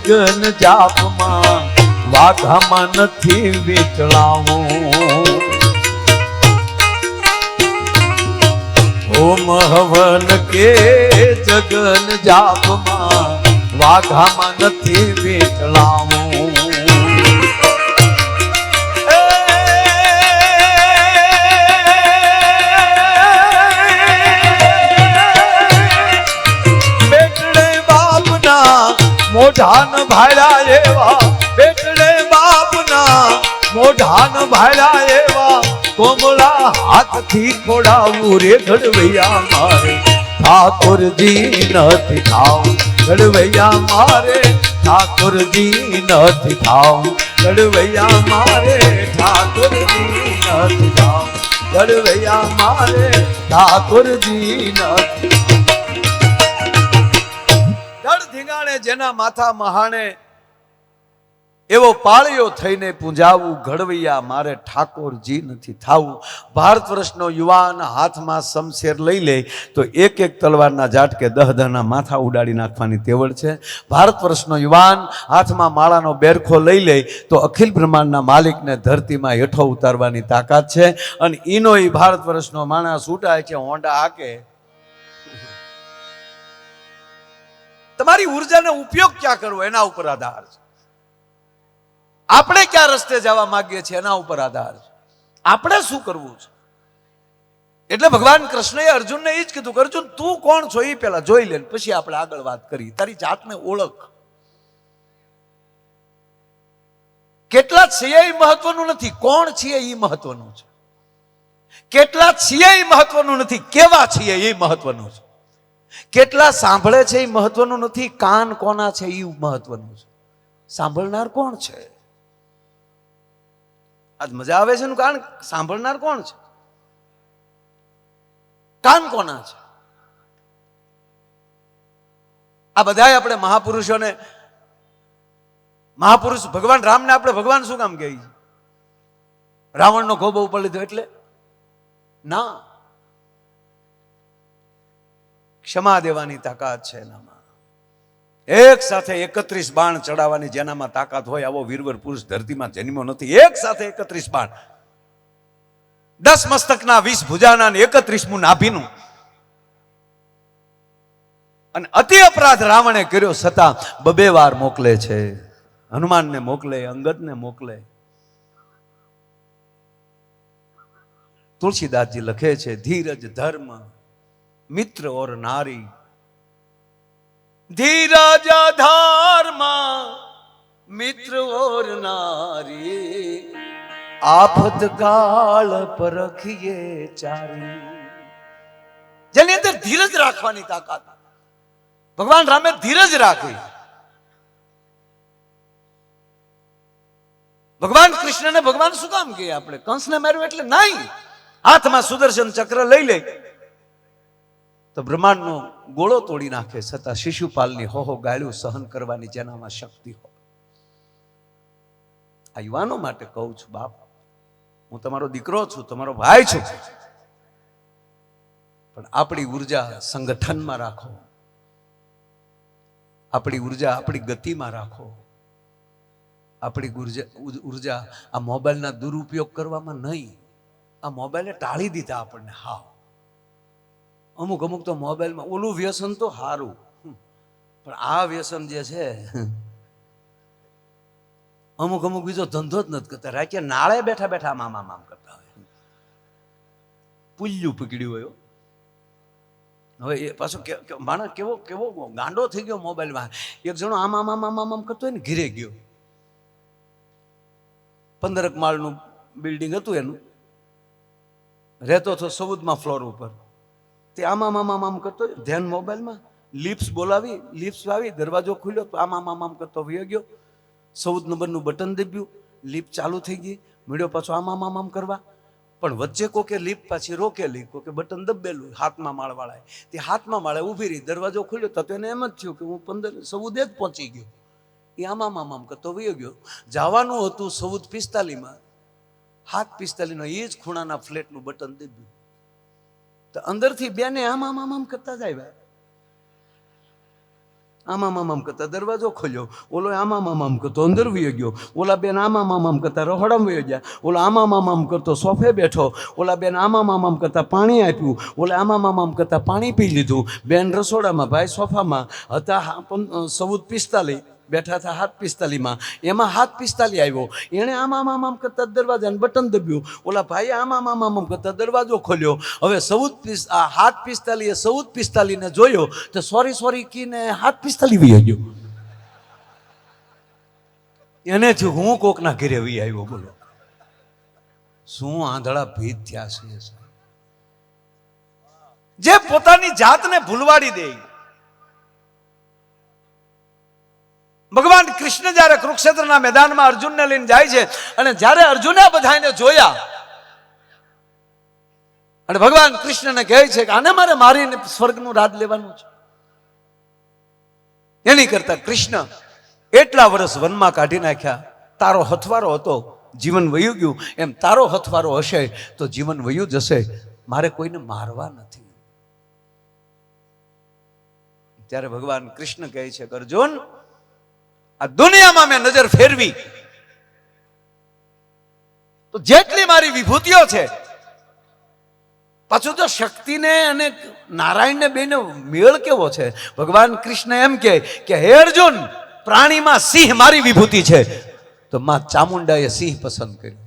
જગન જાપમાં વાઘામાં નથી વીટળાવું, ઓમ હવન કે જગન જાપમાં વાઘામાં નથી વીટળાવું। મોઢાન ભાળ્યા એવા બેટડે બાપના મોઢાન ભાળ્યા એવા કોમળા હાથથી ખોડાવું રે ઘડવૈયા મારે ઠાકોરજી નથી ખાવું, ઘડવૈયા મારે ઠાકોરજી નથી ખાવું, ઘડવૈયા મારે ઠાકોરજી નથી ખાવું, ઘડવૈયા મારે ઠાકોરજી નથી। ધડ ધીંગાણે જેના માથા મહાણે એવો પાળિયો થઈને પૂંજાવું, ઘડવૈયા મારે ઠાકોરજી નથી થાવું. ભારત વર્ષનો યુવાન હાથમાં શમશેર લઈ લે તો એક એક તલવારના ઝાટકે 10 માથા ઉડાડી નાખવાની તેવડ છે. ભારત વર્ષનો યુવાન હાથમાં માળાનો બેરખો લઈ લે તો અખિલ બ્રહ્માંડના માલિકને ધરતીમાં હેઠો ઉતારવાની તાકાત છે. અને ઈનો ઈ ભારત વર્ષનો માણસ ઉઠાય છે, હોંડા હાકે. તમારી ઉર્જાનો ઉપયોગ ક્યાં કરવો એના ઉપર આધાર છે. આપણે ક્યાં રસ્તે જવા માંગીએ છીએ એના ઉપર આધાર છે. આપણે શું કરવું છે. એટલે ભગવાન કૃષ્ણએ અર્જુનને એ જ કીધું કે અર્જુન તું કોણ છો એ પેલા જોઈ લે, પછી આપણે આગળ વાત કરી. તારી જાતને ઓળખ. કેટલા છીએ એ મહત્વનું નથી, કોણ છીએ એ મહત્વનું છે. કેટલા છીએ એ મહત્વનું નથી, કેવા છીએ એ મહત્વનું છે. કેટલા સાંભળે છે એ મહત્વનું નથી, કાન કોના છે એ મહત્વનું છે. સાંભળનાર કોણ છે? આજ મજા આવે છે, કારણ સાંભળનાર કોણ છે, કાન કોના છે. આ બધા આપણે મહાપુરુષોને, મહાપુરુષ ભગવાન રામને આપણે ભગવાન શું કામ કહે? રાવણનો ખોબો ઉપર લીધો એટલે ના, ક્ષમા દેવાની તાકાત છે એનામાં. એક સાથે 31 બાણ ચડાવવાની જેનામાં તાકાત હોય આવો વીરવર પુરુષ ધરતીમાં જન્મ્યો નથી. એક સાથે 31 બાણ, 10 મસ્તકના 20 ભુજાના 31મું નાભીનું. અને અતિ અપરાધ રાવણે કર્યો છતાં 2 વાર મોકલે છે. હનુમાનને મોકલે, અંગદને મોકલે. તુલસીદાસજી લખે છે, ધીરજ ધર્મ મિત્ર ઓર નારી, ધીરજ ધર્મ મિત્ર ઓર નારી, આફત કાળ પરખીએ ચારી. જેની અંદર ધીરજ રાખવાની તાકાત. ભગવાન રામે ધીરજ રાખી. ભગવાન કૃષ્ણને ભગવાન શું કામ કહે? આપણે કંસને માર્યો એટલે નહીં. હાથમાં સુદર્શન ચક્ર લઈ લે તો બ્રહ્માંડનો ગોળો તોડી નાખે, છતાં શિશુપાલની હો ગાળ્યું સહન કરવાની જેનામાં શક્તિ હોય. આ યુવાનો માટે કહું છું, બાપ હું તમારો દીકરો છું, તમારો ભાઈ છું, પણ આપણી ઉર્જા સંગઠનમાં રાખો. આપણી ઉર્જા આપણી ગતિમાં રાખો. આપણી ઉર્જા આ મોબાઈલના દુરુપયોગ કરવામાં નહીં. આ મોબાઈલે ટાળી દીધા આપણને. હા, અમુક તો મોબાઈલમાં ઓલું વ્યસન તો સારું, પણ આ વ્યસન જે છે, અમુક બીજો ધંધો જ નથી કરતા. રાખ્યા નાળે બેઠા બેઠા આમ કરતા હોય, પુલ્યું પકડ્યું હોય. હવે એ પાછો માણસ કેવો ગાંડો થઈ ગયો મોબાઈલમાં. એક જણો આમ કરતો હોય ને, ઘીરે ગયો. 15 માળનું બિલ્ડિંગ હતું એનું, રહેતો હતો 14મા ફ્લોર ઉપર. તે આમ કરતો ધ્યાન મોબાઈલમાં. લિપ્સ બોલાવી, લિપ્સ આવી, દરવાજો ખુલ્યો તો આમ કરતો વયો ગયો. 14 નંબરનું બટન દબ્યું, લિપ ચાલુ થઈ ગઈ. મળ્યો પાછો આમ કરવા. પણ વચ્ચે કોકે લિપ પાછી રોકેલી, કોકે બટન દબેલું. હાથમાં માળવાળાએ તે હાથમાં માળે ઊભી રહી. દરવાજો ખુલ્યો તો એને એમ જ થયું કે હું 14 જ પહોંચી ગયો. એ આમ કરતો વયો ગયો. જવાનું હતું 14:45માં, 7:45 એ જ ખૂણાના ફ્લેટનું બટન દબ્યું. તો અંદરથી બેને આમ કરતા જાય. આમ કરતા દરવાજો ખોલ્યો. ઓલો આમ કરતો અંદર વયો ગયો. ઓલા બેન આમ કરતા રહોડામાં વયો ગયા. ઓલો આમ કરતો સોફે બેઠો. ઓલા બેન આમ કરતા પાણી આપ્યું. ઓલા આમ કરતા પાણી પી લીધું. બેન રસોડામાં, ભાઈ સોફામાં હતા. 14:45 બેઠા હતા 7:45માં. એમાં 7:45 આવ્યો. એણે આમ કરતા દરવાજાને બટન દબ્યું. ઓલા ભાઈ આમ કરતા દરવાજો ખોલ્યો. હવે 7:45 14:45 જોયો તો સોરી કીને 7:45 વી ગયો. એને થયું હું કોકના ઘરે વી આવ્યો. બોલો શું આંધળા ભીત થયા છે. જે પોતાની જાતને ભૂલવાડી દે. ભગવાન કૃષ્ણ જ્યારે કુરુક્ષેત્રના મેદાનમાં અર્જુનને લઈને જાય છે, અને જ્યારે અર્જુને બધાને જોયા અને ભગવાન કૃષ્ણને કહે છે કે આને મારીને સ્વર્ગનું રાજ લેવાનું છે, એની કરતા કૃષ્ણ એટલા વર્ષ વનમાં કાઢી નાખ્યા. તારો હથવારો હતો, જીવન વયું ગયું, એમ તારો હથવારો હશે તો જીવન વયું જશે. મારે કોઈને મારવા નથી. ત્યારે ભગવાન કૃષ્ણ કહે છે કે અર્જુન, આ દુનિયામાં મેં નજર ફેરવી તો જેટલી મારી વિભૂતિઓ છે, પાછું તો શક્તિને અને નારાયણને બેને મેળ કેવો છે. ભગવાન કૃષ્ણ એમ કે હે અર્જુન, પ્રાણીમાં સિંહ મારી વિભૂતિ છે. તો માં ચામુંડાએ સિંહ પસંદ કર્યું,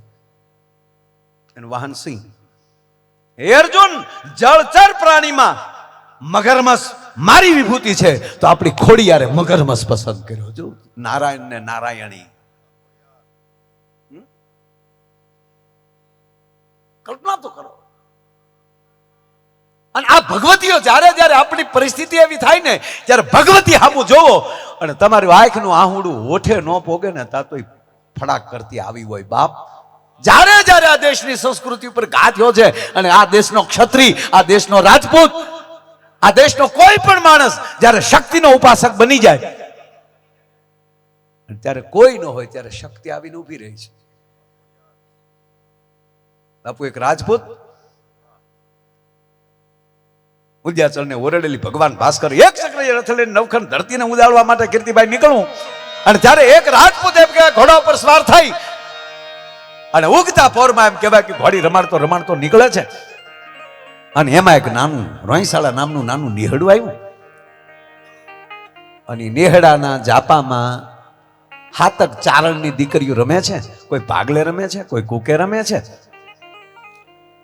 એનું વાહન સિંહ. હે અર્જુન, જળચર પ્રાણીમાં મગરમચ્છ મારી વિભૂતિ છે. તો આપણી ખોડિયારે મગરમચ્છ પસંદ કર્યો. જો નારાયણ ને નારાયણી, કલ્પના તો કરો. અને આ ભગવતીઓ જ્યારે જ્યારે આપણી પરિસ્થિતિ એવી થાય ને, ત્યારે ભગવતી સામું જોવો અને તમારી આંખનું આહુડું હોઠે ન પોગે ને, તા તો ફડાક કરતી આવી હોય. બાપ, જ્યારે જ્યારે આ દેશની સંસ્કૃતિ ઉપર ઘા થયો છે અને આ દેશનો ક્ષત્રિય, આ દેશનો રાજપૂત, આ દેશનો કોઈ પણ માણસ જ્યારે શક્તિનો ઉપાસક બની જાય, ત્યારે કોઈ ન હોય ત્યારે શક્તિ આવીને ઊભી રહી છે. બાપુ, એક રાજપૂત ઉદ્યાચલને ઓરડેલી ભગવાન ભાસ્કર એક ચક્ર રથ લઈને નવખંડ ધરતીને ઉદાડવા માટે કીર્તિભાઈ નીકળું, અને ત્યારે એક રાજપૂત એમ કે ઘોડા ઉપર સવાર થઈ અને ઉગતા પોરમાં એમ કહેવાય કે ઘોડી રમાડતો નીકળે છે. અને એમાં એક નાનું રોઈશાળા નામનું નાનું નેહડું આવ્યું. અને નેહડાના જાપામાં હાતક ચારણની દીકરીઓ રમે છે. કોઈ ભાગલે રમે છે, કોઈ કુકે રમે છે.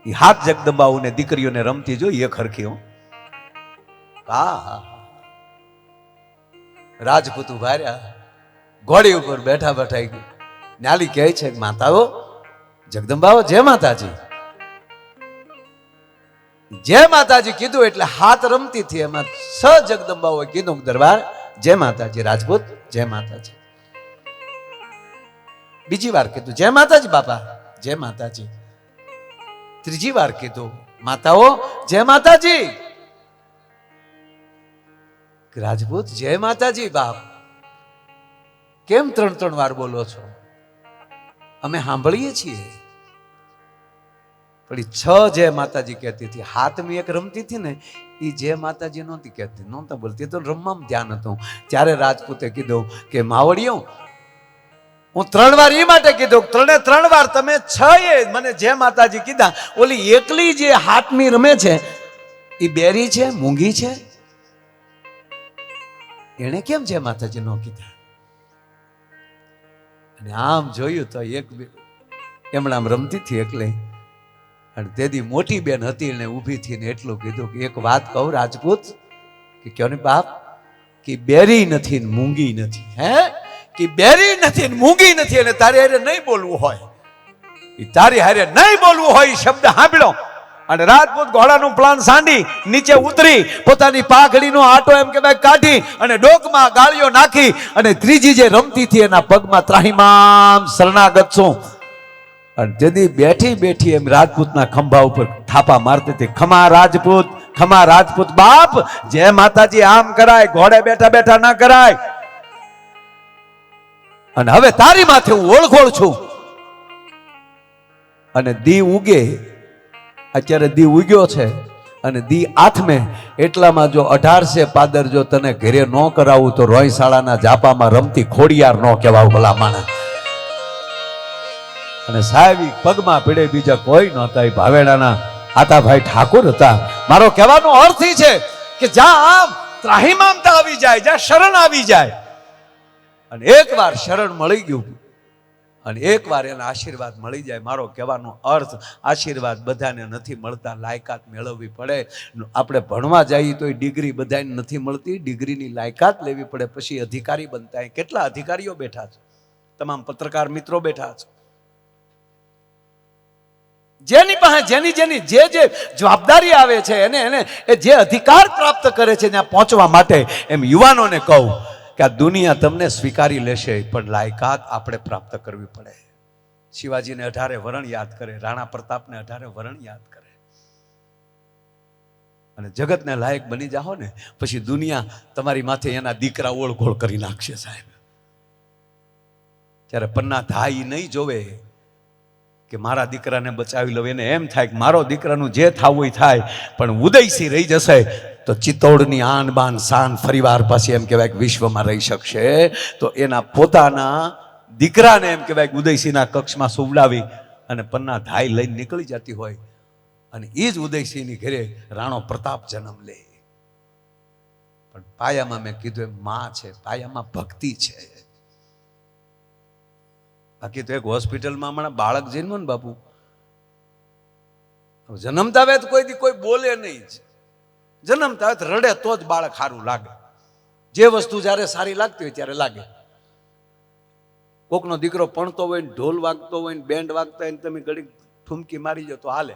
એ હાથ જગદંબાઓને દીકરીઓને રમતી જોઈ એક હરખી. હા, રાજપૂત ઉભા રહ્યા, ઘોડી ઉપર બેઠા બેઠા ન્યાલી કહે છે, માતાઓ જગદંબાઓ જય માતાજી, જય માતાજી કીધું એટલે હાથ રમતી હતી. એમાં જગદંબાઓ કીધું, દરબાર જય માતાજી. રાજપૂત જય માતાજી. બીજી વાર કીધું, જય માતાજી બાપા, જય માતાજી. ત્રીજી વાર કીધું, માતાઓ જય માતાજી. રાજપૂત જય માતાજી. બાપ, કેમ 3 વાર બોલો છો? અમે સાંભળીએ છીએ. પણ 6 જય માતાજી કહેતી હતી. હાથમી એક રમતી હતી ને, એ જય માતાજી નહોતી કહેતી, નહોતા બોલતી, તો રમવામાં ધ્યાન હતું. ત્યારે રાજપૂતે કીધું કે માવડીઓ, હું 3 વાર એ માટે કીધું, 3 વાર તમે 6 મને જય માતાજી કીધા. ઓલી એકલી જે હાથમી રમે છે એ બેરી છે, મૂંગી છે, એને કેમ જય માતાજી ન કીધા? અને આમ જોયું તો એક એમણે આમ રમતી હતી એકલે, અને તેથી મોટી બેન હતી એને ઊભી થઈને એટલું કીધું કે એક વાત કહું રાજપૂત, કે ક્યો ને બાપ, કે બેરી નથી ને મૂંગી નથી. હે, કે બેરી નથી ને મૂંગી નથી, અને તારી હારે નહીં બોલવું હોય, એ તારી હારે નહીં બોલવું હોય એ શબ્દ સાંભળ્યો. અને રાજપૂત ઘોડાનું પ્લાન સાંડી નીચે ઉતરી, પોતાની પાઘડીનો આટો એમ કે ભાઈ કાઢી અને ડોકમાં ગાળીઓ નાખી, અને ત્રીજી જે રમતી હતી એના પગમાં ત્રાહિમામ શરણાગત છું. અને તેથી બેઠી બેઠી એમ રાજપૂતના ખંભા ઉપર થાપા મારતી હતી, ખમા રાજપૂત, ખમા રાજપૂત. બાપ, જય માતાજી આમ કરાય, ઘોડે બેઠા બેઠા ના કરાય. અને હવે તારી માથે હું ઓળખોળ છું. અને દી ઉગે, અત્યારે દી ઉગ્યો છે અને દી આથમે, એટલામાં જો 18 પાદર જો તને ઘરે ન કરાવું તો રોઈશાળાના જાપામાં રમતી ખોડિયાર ન કહેવાય ભલા માણસ. અને સાહેબ પગમાં પીડે બીજા કોઈ નહોતા, ભાવેડાના આતાભાઈ ઠાકોર હતા. મારો કહેવાનો અર્થ એ છે કે જ્યાં આમ ત્રાહિમામતા આવી જાય, જ્યાં શરણ આવી જાય, અને એકવાર શરણ મળી ગયું અને એકવાર એના આશીર્વાદ મળી જાય. મારો કહેવાનો અર્થ, આશીર્વાદ બધાને નથી મળતા, લાયકાત મેળવવી પડે. આપણે ભણવા જઈએ તો ડિગ્રી બધાને નથી મળતી, ડિગ્રીની લાયકાત લેવી પડે, પછી અધિકારી બનતા. કેટલા અધિકારીઓ બેઠા છે, તમામ પત્રકાર મિત્રો બેઠા છે, જેની પાસે જેની જેની જે જે જવાબદારી આવે છે એને જે અધિકાર પ્રાપ્ત કરે છે ત્યાં પહોંચવા માટે. એમ યુવાનોને કહું કે આ દુનિયા તમને સ્વીકારી લેશે, પણ લાયકાત આપણે પ્રાપ્ત કરવી પડે. શિવાજીને 18 વરણ યાદ કરે, રાણા પ્રતાપને 18 વરણ યાદ કરે, અને જગતને લાયક બની જાઓ ને, પછી દુનિયા તમારી માથે એના દીકરા ઓળઘોળ કરી નાખશે સાહેબ. ત્યારે પન્ના ધાઈ નહીં જોવે કે મારા દીકરાને બચાવી લઉં, એને એમ થાય કે મારો દીકરાનું જે થવું એ થાય, પણ ઉદયસિંહ રહી જશે તો ચિત્તોડની આન બાન શાન ફરીવાર પાછી એમ કહેવાય કે વિશ્વમાં રહી શકશે. તો એના પોતાના દીકરાને એમ કહેવાય કે ઉદયસિંહના કક્ષમાં સુવડાવી અને પન્ના ધાઈ લઈને નીકળી જતી હોય, અને એ જ ઉદયસિંહની ઘરે રાણો પ્રતાપ જન્મ લે. પણ પાયામાં મેં કીધું એમ માં છે, પાયામાં ભક્તિ છે. બાકી તો એક હોસ્પિટલમાં હમણાં બાળક જન્મ્યું ને બાપુ, જન્મતા આવે તો કોઈ બોલે નહીં જ, જન્મતા આવે તો રડે તો જ બાળક સારું લાગે. જે વસ્તુ જ્યારે સારી લાગતી હોય ત્યારે લાગે. કોકનો દીકરો ભણતો હોય ને ઢોલ વાગતો હોય ને બેન્ડ વાગતા હોય ને તમે ઘડી ઠુમકી મારી જાઓ તો હાલે.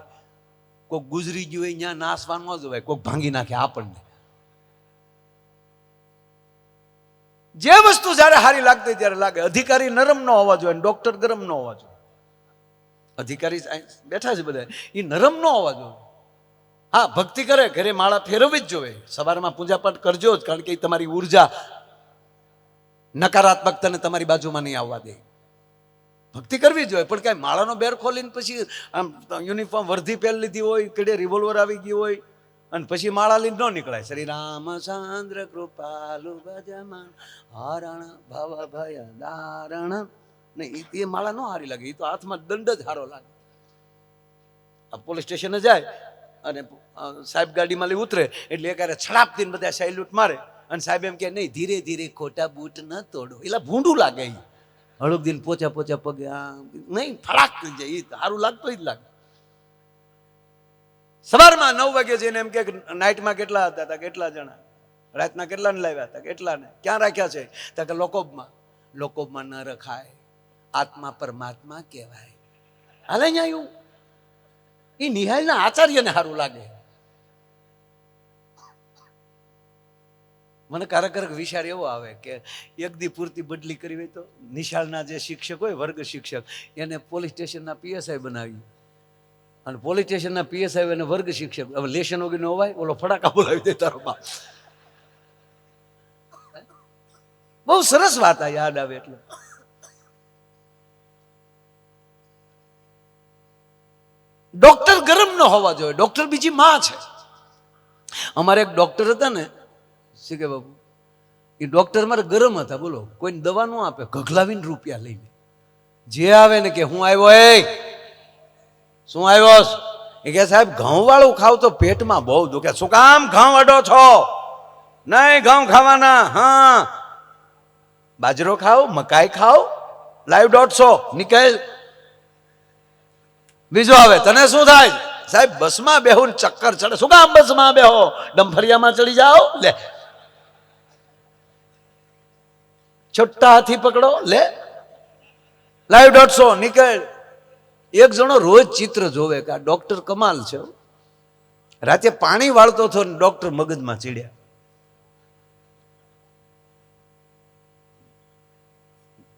કોઈક ગુજરી ગયું હોય ત્યાં નાસવા ન જવાય, કોઈક ભાંગી નાખે આપણને. જે વસ્તુ જ્યારે સારી લાગતી ત્યારે લાગે. અધિકારી નરમ ન હોવા જોઈએ, ડોક્ટર ગરમ ન હોવા જોઈએ. અધિકારી બેઠા છે બધા, એ નરમ ન હોવા જોઈએ. હા, ભક્તિ કરે, ઘરે માળા ફેરવવી જ જોઈએ, સવારમાં પૂજાપાઠ કરજો જ, કારણ કે એ તમારી ઉર્જા નકારાત્મકતાને તમારી બાજુમાં નહીં આવવા દે. ભક્તિ કરવી જોઈએ, પણ કાંઈ માળાનો બેર ખોલીને પછી આમ યુનિફોર્મ વર્ધી પહેરી લીધી હોય, કેડે રિવોલ્વર આવી ગયું હોય અને પછી માળા લઈને ન નીકળાય. શ્રી રામચંદ્ર કૃપાલુ ભજમાન હરણ ભવ ભય દારણ, નહીં એ માળા ન હારી લાગે, એ તો હાથમાં દંડ જ હારો લાગે. આ પોલીસ સ્ટેશને જાય અને સાહેબ ગાડીમાં લઈ ઉતરે એટલે એકારે છડાપતીને બધા સેલ્યુટ મારે અને સાહેબ એમ કે નહીં ધીરે ધીરે ખોટા બૂટ ન તોડો, એટલે ભૂંડું લાગે. એ હળુક દિન પોચા પોચા પગે નહીં ફળાક થઈ જાય, એ સારું લાગતું જ લાગે. સવારમાં 9 વાગે જઈને એમ કે નાઇટમાં કેટલા હતા, કેટલા જણા, રાતના કેટલાને લાવ્યા હતા, કેટલાને ક્યાં રાખ્યા છે, તો કે લોકોબમાં. લોકોબમાં ન રખાય, આત્મા પરમાત્મા કહેવાય. હાલે અહીંયા એવું એ નિહાળના આચાર્યને સારું લાગે. મને કારક વિચાર એવો આવે કે એક દી પૂરતી બદલી કરી હોય તો નિશાળના જે શિક્ષક હોય, વર્ગ શિક્ષક, એને પોલીસ સ્ટેશનના પીએસઆઈ બનાવી અને પોલીસ સ્ટેશનના પીએસઆઈ અને વર્ગ શિક્ષક. હવે લેશન વગર નો હોય, ઓલો ફટાકા બોલાવી દે તારો બાપ. બહુ સરસ વાત આ યાદ આવે. એટલે ડોક્ટર ગરમ ન હોવા જોઈએ, ડોક્ટર બીજી માં છે. અમારે એક ડોક્ટર હતા ને શીખે બાબુ, એ ડોક્ટર મારે ગરમ હતા. બોલો, કોઈને દવા ન આપે, ગગલાવીને રૂપિયા લઈને જે આવે ને કે હું આવ્યો, એ શું આવ્યો? એ કે સાહેબ ઘઉં વાળું ખાવ તો પેટમાં બહુ દુખે. શું કામ ઘઉં અડો છો? નહીં ઘઉં ખાવાના. હા, બાજરો ખાઓ, મકાઈ ખાઓ, લાઈવ 150 નીકળ. બીજો આવે, તને શું થાય? સાહેબ બસમાં બેહો ને ચક્કર ચડે. શું કામ બસમાં બેહો? ડમફરિયામાં ચડી જાઓ. લે છોટા હાથી પકડો, લે લાઈવ 150 નીકળ. એક જણો રોજ ચિત્ર જોવે કે આ ડોક્ટર કમાલ છે. રાતે પાણી વાળતો હતો ને ડોક્ટર મગજમાં ચીડ્યા.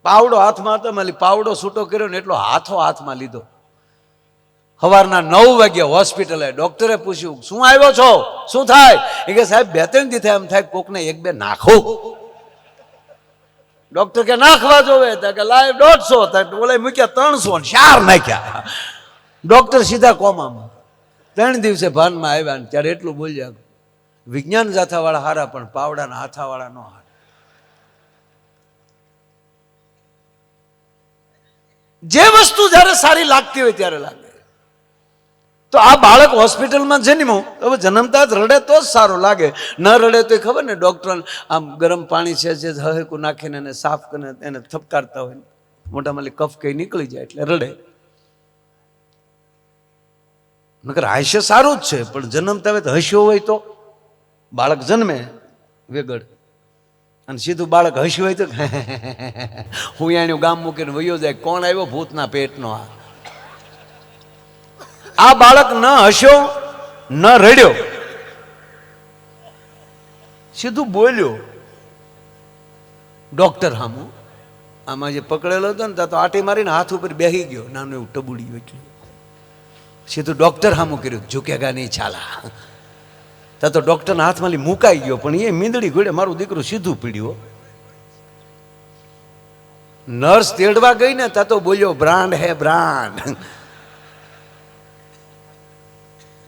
પાવડો હાથમાં હતો, માલી પાવડો છૂટો કર્યો ને એટલો હાથમાં લીધો. સવારના 9 વાગ્યા હોસ્પિટલે. ડોક્ટરે પૂછ્યું શું આવ્યો છો, શું થાય? એ કે સાહેબ 2-3 દી થાય એમ થાય કોકને 1-2 નાખો. ડોક્ટર કે નાખવા જોવે, કે લાઈવ 150, બોલે મૂક્યા 300 ને 4 નાખ્યા. ડોક્ટર સીધા કોમામાં. 3 દિવસે ભાનમાં આવ્યા ને ત્યારે એટલું બોલ્યા, વિજ્ઞાન જાથાવાળા હારા પણ પાવડાના હાથાવાળા ન હારા. જે વસ્તુ જ્યારે સારી લાગતી હોય ત્યારે લાગે. તો આ બાળક હોસ્પિટલમાં જન્મ્યું, હવે જન્મતા જ રડે તો જ સારું લાગે, ન રડે તો ખબર ને ડોક્ટર આમ ગરમ પાણી છે જે હળકું નાખીને એને સાફ કરીને એને થપકારતા હોય, મોટામાં કફ કઈ નીકળી જાય એટલે રડે. નકર હાસ્ય સારું જ છે, પણ જન્મતા હોય તો હસ્યો હોય તો બાળક જન્મે વેગડ અને સીધું બાળક હસ્યું હોય તો હું એનું ગામ મૂકીને વયો જાય. કોણ આવ્યો? ભૂતના પેટનો. આ બાળક ન હસ્યો ન રડ્યો, સીધું બોલ્યો ડોક્ટર હામું. આમાં જે પકડેલો હતો ને ત્યાં તો આટી મારીને હાથ ઉપર બેસી ગયો, નાનું એવું ટબુડી એટલું. સીધું ડોક્ટર હામું કર્યું, ઝુકેગા નહીં છાલા. ત્યાં તો ડોક્ટરના હાથમાં મુકાઈ ગયો, પણ એ મીંદડી ઘોડે મારું દીકરું સીધું પીડ્યું. નર્સ તેડવા ગઈ ને તા તો બોલ્યો બ્રાન્ડ હે બ્રાન્ડ.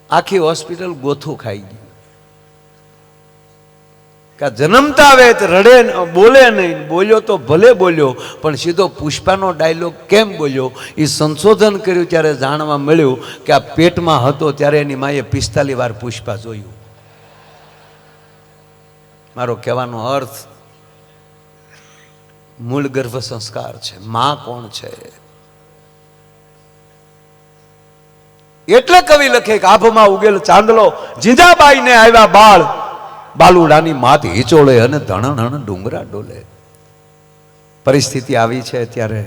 આખી હોસ્પિટલ ગોથું ખાઈ ગઈ. કે જન્મતા આવે તો રડે બોલે નહીં, બોલ્યો તો ભલે બોલ્યો પણ સીધો પુષ્પાનો ડાયલોગ કેમ બોલ્યો એ સંશોધન કર્યું ત્યારે જાણવા મળ્યું કે આ પેટમાં હતો ત્યારે એની માએ 45 વાર પુષ્પા જોયું. મારો કહેવાનો અર્થ મૂળ ગર્ભ સંસ્કાર છે. માં કોણ છે? એટલે કવિ લખે કે આભમાં ઉગેલ ચાંદલો જીંજાબાઈને આવ્યા બાળ, બાલુડાની માત હિચોળે અને ધણણ ડુંગરા ડોલે. પરિસ્થિતિ આવી છે ત્યારે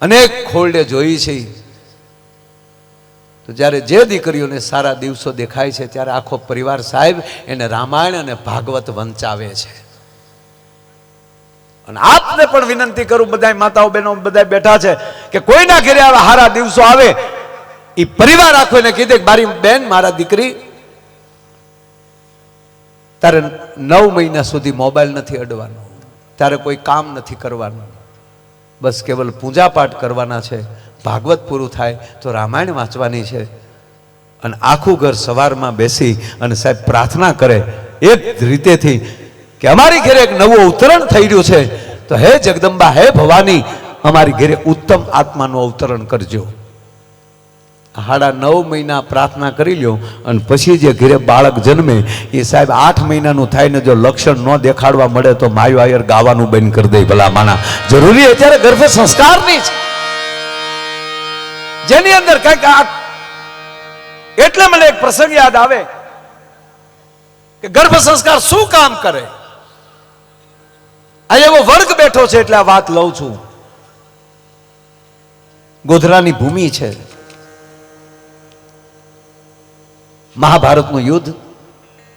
અનેક ખોરડે જોઈ છે. તો જ્યારે જે દીકરીઓને સારા દિવસો દેખાય છે ત્યારે આખો પરિવાર સાહેબ એને રામાયણ અને ભાગવત વંચાવે છે. અને આપને પણ વિનંતી કરું, બધા માતાઓ બહેનો બધા બેઠા છે કે કોઈના ઘરે આવા સારા દિવસો આવે એ પરિવાર આખો એને કીધે કે મારી બેન, મારા દીકરી, તારે 9 મહિના સુધી મોબાઈલ નથી અડવાનો, તારે કોઈ કામ નથી કરવાનું, બસ કેવલ પૂજા પાઠ કરવાના છે. ભાગવત પૂરું થાય તો રામાયણ વાંચવાની છે. અને આખું ઘર સવારમાં બેસી અને સાહેબ પ્રાર્થના કરે એક રીતેથી કે અમારી ઘરે એક નવું અવતરણ થઈ રહ્યું છે, તો હે જગદંબા, હે ભવાની, અમારી ઘરે ઉત્તમ આત્માનું અવતરણ કરજો. 9.5 મહિના પ્રાર્થના કરી લ્યો અને પછી જે ઘરે બાળક જન્મે એ સાહેબ 8 મહિનાનું થાય ને જો લક્ષણ ન દેખાડવા મળે તો માયો આયર ગાવાનું બંધ કરી દે. ભલા માના જરૂરી અત્યારે ગર્ભ સંસ્કારની છે, જેની અંદર કઈક એટલે મને એક પ્રસંગ યાદ આવે કે ગર્ભ સંસ્કાર શું કામ કરે. આ એવો વર્ગ બેઠો છે એટલે આ વાત લઉં છું. ગોધરાની ભૂમિ છે, મહાભારતનું યુદ્ધ.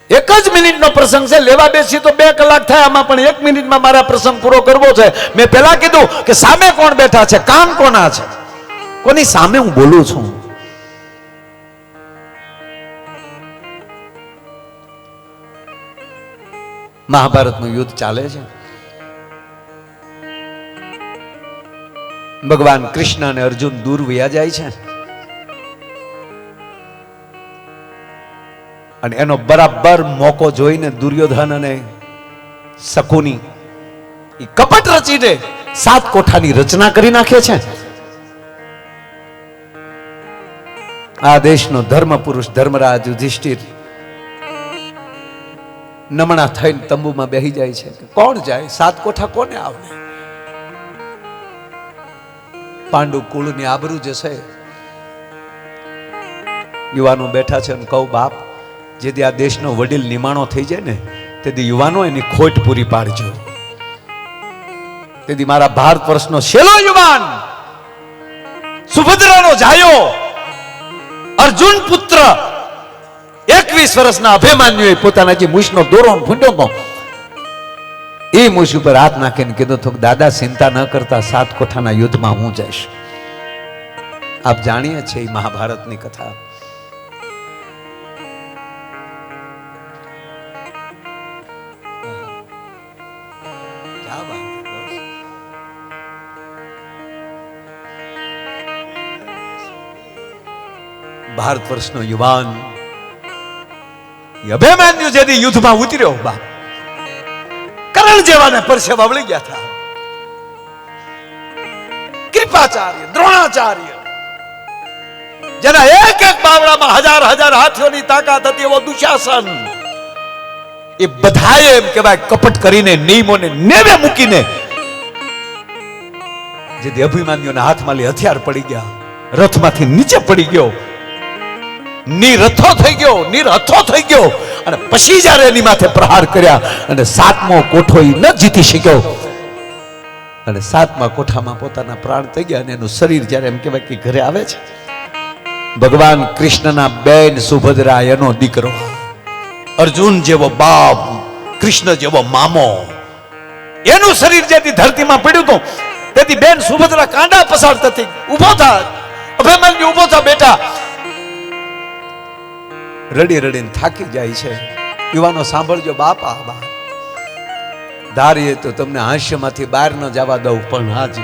1 જ મિનિટનો પ્રસંગ છે, લેવા બેસી તો 2 કલાક થાય, આમાં પણ 1 મિનિટમાં મારા પ્રસંગ પૂરો કરવો છે. મેં પહેલા કીધું કે સામે કોણ બેઠા છે, કામ કોના છે, કોની સામે હું બોલું છું. મહાભારતનું યુદ્ધ ચાલે છે. ભગવાન કૃષ્ણ અને અર્જુન દૂર વયા જાય છે અને એનો બરાબર મોકો જોઈને દુર્યોધન અને શકુની એ કપટ રચીને 7 કોઠાની રચના કરી નાખે છે. આ દેશનો ધર્મ પુરુષ ધર્મરાજ યુધિષ્ઠિર નમણા થઈને તંબુમાં બેહી જાય છે. કોણ જાય? 7 કોઠા કોને આવે? પાંડુ કુળની આબરૂ જશે. યુવાનો બેઠા છે અને કહું, બાપ, જેથી આ દેશનો વડીલ નિમાણો થઈ જાય ને તેથી યુવાનો એની ખોટ પૂરી પાડજો. તેથી મારા ભારત વર્ષનો છેલ્લો યુવાન, સુભદ્રાનો જાયો, અર્જુન પુત્ર 21 વર્ષના અભિમાન્યુએ પોતાના જે મૂછનો દોરો ફૂંટ્યો હતો એ મૂછ ઉપર હાથ નાખીને કીધું હતું, દાદા ચિંતા ન કરતા 7 કોઠાના યુદ્ધમાં હું જઈશ. આપ જાણીએ છીએ મહાભારતની કથા. ભારત વર્ષનો યુવાન અભિમાન્યુ જેથી યુદ્ધમાં ઉતર્યો, બાપ, કરણ જેવાને પરસેવા વળી ગયા હતા. કૃપાચાર્ય, દ્રોણાચાર્ય, જેના એક એક બાવડામાં 1000 હાથીઓની તાકાત હતી, એવો દુશાસન, એ બધાએ એમ કહેવાય કપટ કરીને નિયમોને નેવે મૂકીને જેથી અભિમાન્યુના હાથમાં હથિયાર પડી ગયા, રથમાંથી નીચે પડી ગયો, નિરથો થઈ ગયો અને પછી જ્યારે એની માથે પ્રહાર કર્યા અને 7મો કોઠો એ ન જીતી શક્યો અને 7મા કોઠામાં પોતાના પ્રાણ થઈ ગયા અને એનું શરીર જ્યારે એમ કહેવાય કે ઘરે આવે છે, ભગવાન કૃષ્ણના બેન સુભદ્રા એનો દીકરો, અર્જુન જેવો બાપ, કૃષ્ણ જેવો મામો, એનું શરીર જેથી ધરતીમાં પડ્યું હતું તેથી બેન સુભદ્રા કાંડા પસાર થતી, ઉભો થા, અભિમન્યુ ઉભો થા બેટા. રડી રડીને થાકી જાય છે. યુવાનો સાંભળજો બાપ, આ ધારીએ તો તમને હાસ્યમાંથી બહાર ન જવા દઉં, પણ આજ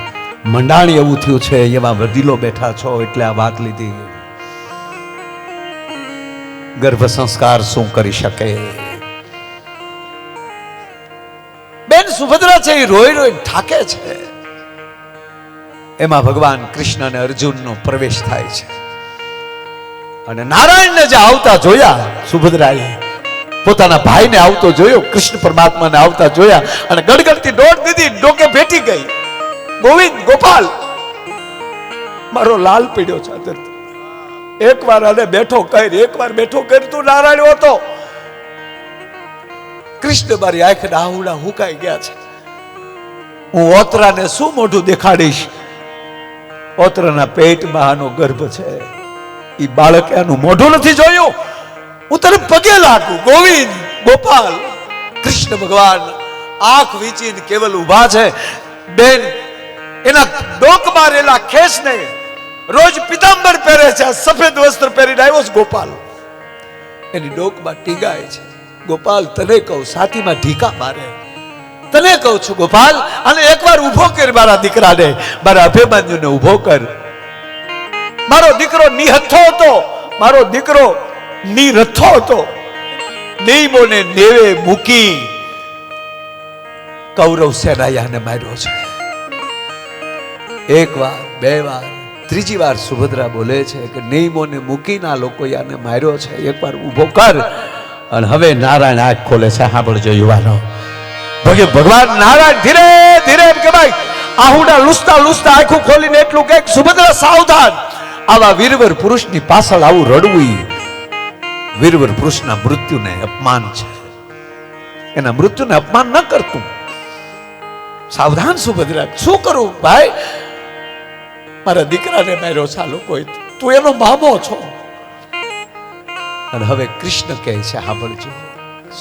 મંડાણી એવું થયું છે, એવા વડીલો બેઠા છો એટલે આ વાત લીધી. ગર્ભ સંસ્કાર શું કરી શકે? બેન સુભદ્રા છે એ રોઈ રોઈ થાકે છે. એમાં ભગવાન કૃષ્ણ અને અર્જુનનો પ્રવેશ થાય છે. અને નારાયણને જે આવતા જોયા, સુભદ્રાએ પોતાના ભાઈને આવતો જોયો, કૃષ્ણ પરમાત્માને આવતા જોયા અને ગડગડતી દોડ દીધી, ડોકે ભેટી ગઈ. ગોવિંદ, ગોપાલ, મારો લાલ પીડ્યો છે. એકવાર આને બેઠો કર, એકવાર બેઠો કર, તું નારાયણ હતો. કૃષ્ણ મારી આંખના આહુડા હુકાઈ ગયા છે. હું ઓતરાને શું મોઢું દેખાડીશ? ઓતરાના પેટમાં આનો ગર્ભ છે. એ બાળકે આનું મોઢું નથી જોયું. હું તને પગે લાગુ. ગોવિંદ, ગોપાલ, કૃષ્ણ ભગવાન આંખ વીંચીને કેવલ ઉભા છે. બેન એના ડોક મારેલા ખેસ ને રોજ પિતાંબર પહેરે છે, સફેદ વસ્ત્ર પહેરીને આવ્યો છે ગોપાલ. એની ડોકમાં ટીંગાય છે. ગોપાલ તને કહું, છાતીમાં ઢીકા મારે. તને કહું છું ગોપાલ, અને એકવાર ઉભો કર મારા દીકરાને, મારા અભિમન્યુને ઉભો કર. મારો દીકરો નિહથ્થો હતો, મારો દીકરો નિરથ્થો હતો. નિયમોને નેવે મૂકી કૌરવ સેનાયાને માર્યો છે. એક વાર, બે વાર, ત્રીજી વાર સુભદ્રા બોલે છે કે નિયમોને મૂકીને આ લોકો યાને માર્યો છે, એકવાર ઊભો કર. અને હવે નારાયણ આંખ ખોલે છે. સાંભળજો યુવાનો, ભગવાન નારાયણ ધીરે ધીરે એમ કે ભાઈ આહુડા લૂસતા લૂસતા આંખું ખોલીને એટલું કે સુભદ્રા સાવધાન, આવા વીરવર પુરુષની પાછળ આવું રડવું વીરવર પુરુષના મૃત્યુને અપમાન છે. એના મૃત્યુને અપમાન ન કરતું. સાવધાન સુભદ્રા. શું કરું ભાઈ? મારા દીકરાને માર્યો છે આ લોકોએ, તું એનો મામો છો. અને હવે કૃષ્ણ કહે છે, સાંભળજો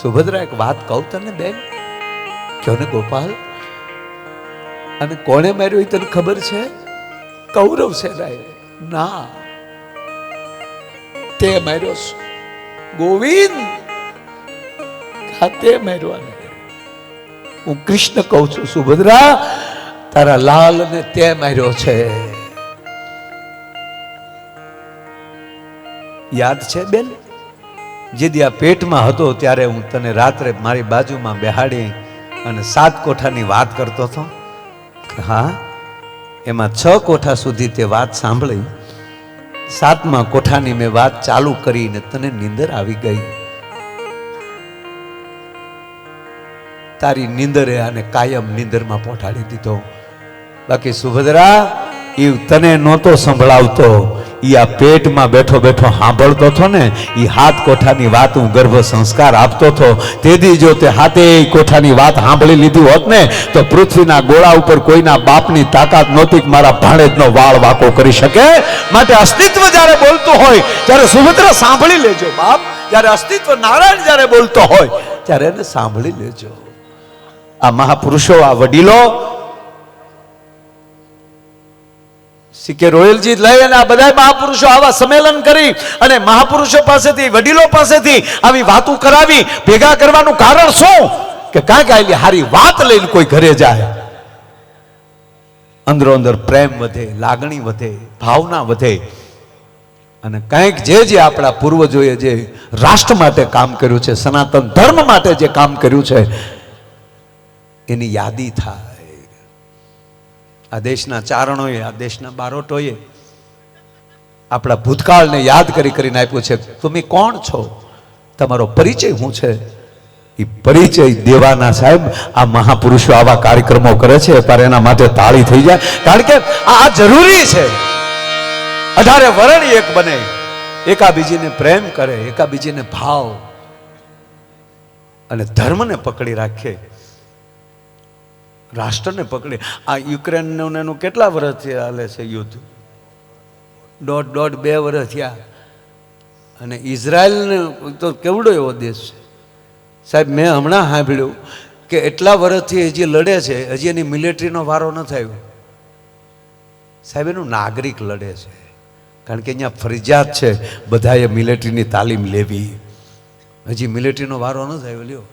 સુભદ્રા, એક વાત કહું તને બેન, કહો ને ગોપાલ. અને કોણે માર્યો એ તને ખબર છે? કૌરવ સેનાએ. ના, તે માર્યો છે. ગોવિંદ, તે માર્યો. હું કૃષ્ણ કહું છું સુભદ્રા, તારા લાલ ને તે માર્યો છે. યાદ છે બેન? જેદી આ પેટમાં હતો ત્યારે હું તને રાત્રે મારી બાજુમાં બેહાડી અને 7 કોઠાની વાત કરતો હતો. હા, એમાં 6 કોઠા સુધી તે વાત સાંભળી. 7મા કોઠાની મેં વાત ચાલુ કરીને તને નીંદર આવી ગઈ. તારી નીંદરે આને કાયમ નીંદરમાં પહોંચાડી દીધો. બાકી સુભદ્રા, એ તને નહોતો સંભળાવતો, એ આ પેટમાં બેઠો બેઠો સાંભળતો હતો ને. એ 7 કોઠાની વાત હું ગર્ભ સંસ્કાર આપતો હતો. તેથી જો તે 7 કોઠાની વાત સાંભળી લીધી હોત ને તો પૃથ્વીના ગોળા ઉપર કોઈના બાપની તાકાત નહોતી કે મારા ભાણેજનો વાળ વાકો કરી શકે. માટે અસ્તિત્વ જ્યારે બોલતું હોય ત્યારે સુભદ્રા સાંભળી લેજો બાપ. જ્યારે અસ્તિત્વ નારાયણ જ્યારે બોલતો હોય ત્યારે એને સાંભળી લેજો. આ મહાપુરુષો, આ વડીલો, સીકે રોયલજી લઈ અને આ બધા મહાપુરુષો આવા સંમેલન કરી અને મહાપુરુષો પાસેથી, વડીલો પાસેથી આવી વાતો કરાવી. ભેગા કરવાનું કારણ શું? કે કાંઈક આટલી હારી વાત લઈને કોઈ ઘરે જાય, અંદરો અંદર પ્રેમ વધે, લાગણી વધે, ભાવના વધે. અને કંઈક જે આપણા પૂર્વજોએ જે રાષ્ટ્ર માટે કામ કર્યું છે, સનાતન ધર્મ માટે જે કામ કર્યું છે, એની યાદી થાય. આ દેશના ચારણોએ, આ દેશના બારોટોએ આપણા ભૂતકાળને યાદ કરીને આપ્યું છે. તમે કોણ છો? તમારો પરિચય શું છે? એ પરિચય દેવાના સાહેબ આ મહાપુરુષો આવા કાર્યક્રમો કરે છે, પર એના માટે તાળી થઈ જાય. કારણ કે આ જરૂરી છે. 18 વર્ણ એક બને, એકાબીજીને પ્રેમ કરે, એકાબીજીને ભાવ અને ધર્મને પકડી રાખે, રાષ્ટ્રને પકડી. આ યુક્રેનનું એનું કેટલા વર્ષથી હાલે છે યુદ્ધ? 1.5-2 વર્ષ થયા. અને ઇઝરાયલને તો કેવડો એવો દેશ છે સાહેબ. મેં હમણાં સાંભળ્યું કે એટલા વર્ષથી હજી લડે છે, હજી એની મિલિટરીનો વારો ન થયો સાહેબ. એનું નાગરિક લડે છે, કારણ કે અહીંયા ફરજિયાત છે બધાએ મિલિટરીની તાલીમ લેવી. હજી મિલિટરીનો વારો ન થયો લ્યો.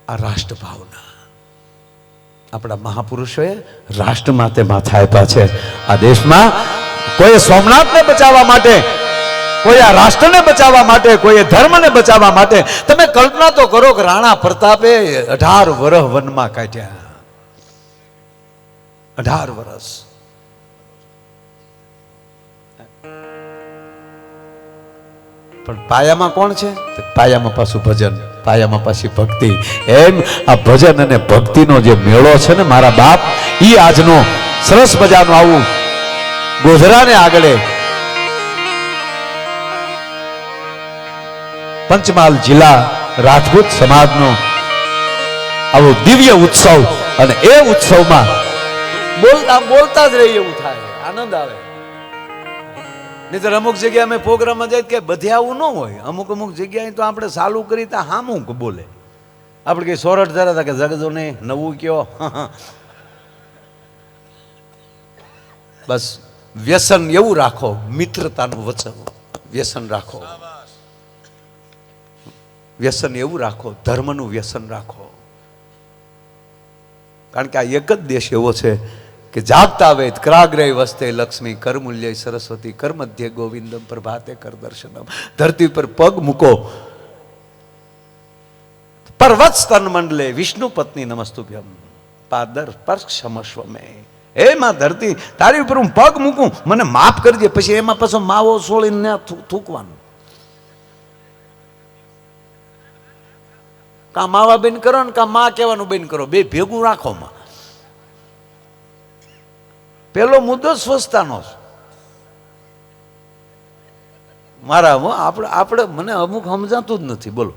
આ રાષ્ટ્ર ભાવના આપણા મહાપુરુષોએ રાષ્ટ્ર માટે માથા આપ્યા છે. આ દેશમાં કોઈ સોમનાથને બચાવવા માટે, કોઈ આ રાષ્ટ્રને બચાવવા માટે, કોઈ ધર્મને બચાવવા માટે. તમે કલ્પના તો કરો કે રાણા પ્રતાપે 18 વર્ષ વનમાં કાઢ્યા. 18 વર્ષ. પણ પાયામાં કોણ છે? પાયામાં પાછું ભજન, પાયામાં પાછી ભક્તિ. એમ આ ભજન અને ભક્તિનો જે મેળો છે ને મારા બાપ, ઈ આજનો સરસ મજાનું આવું ગોધરાને આગળ પંચમહાલ જિલ્લા રાજપૂત સમાજનો આવો દિવ્ય ઉત્સવ, અને એ ઉત્સવમાં બોલતા બોલતા જ રહી એવું થાય, આનંદ આવે. નહીતર અમુક જગ્યાએ અમે પ્રોગ્રામમાં જાય કે બધે આવું ન હોય. અમુક અમુક જગ્યાએ તો આપણે ચાલુ કરી ત્યાં હામું બોલે. આપણે કઈ સોરઠ ધરા હતા કે જગજો નહીં નવું કયો. બસ વ્યસન એવું રાખો, મિત્રતાનું વચન વ્યસન રાખો, વ્યસન એવું રાખો, ધર્મનું વ્યસન રાખો. કારણ કે આ એક જ દેશ એવો છે કે જાગતા વેદ ક્રાગ્રય વસ્તે લક્ષ્મી કરમૂલ્ય સરસ્વતી કર મધ્ય ગોવિંદમ પ્રભાતે કર દર્શનમ. ધરતી પર પગ મૂકો, પર્વત સ્તન મંડલે વિષ્ણુ પત્ની નમસ્તુભ્યમ પાદર સ્પર્શ ક્ષમસ્વ મે. એમાં ધરતી તારી ઉપર હું પગ મૂકું, મને માફ કરજે. પછી એમાં પાછો માવો સોળીને થૂકવાનું. કા માવા બેન કરો ને કા માં કહેવાનું બેન કરો, બે ભેગું રાખો. માં પેલો મુદ્દો સ્વચ્છતાનો છે મારા. આપણે મને અમુક સમજાતું જ નથી. બોલો,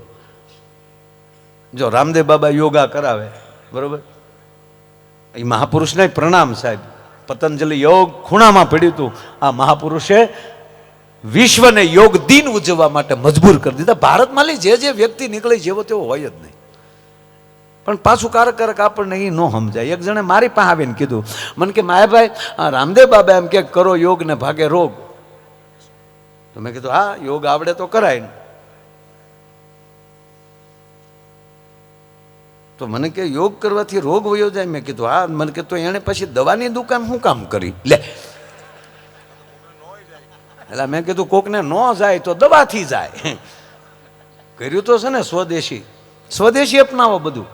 જો રામદેવ બાબા યોગા કરાવે, બરોબર, એ મહાપુરુષને પ્રણામ સાહેબ. પતંજલિ યોગ ખૂણામાં પડ્યું હતું. આ મહાપુરુષે વિશ્વને યોગ દિન ઉજવવા માટે મજબૂર કરી દીધા. ભારતમાં જે જે વ્યક્તિ નીકળે જેવો તેવો હોય જ નહીં. પણ પાછું કારક આપણને એ ન સમજાય. એક જણે મારી પાસે આવીને કીધું મને કે માયાભાઈ રામદેવ બાબા એમ કે કરો યોગ ને ભાગે રોગ. તો મેં કીધું હા, યોગ આવડે તો કરાય. તો મને કે યોગ કરવાથી રોગ વયો જાય. મેં કીધું હા. મને કે તો એને પછી દવાની દુકાન શું કામ કરી લે. એટલે મેં કીધું કોકને ન જાય તો દવાથી જાય. કર્યું તો છે ને સ્વદેશી. સ્વદેશી અપનાવો બધું.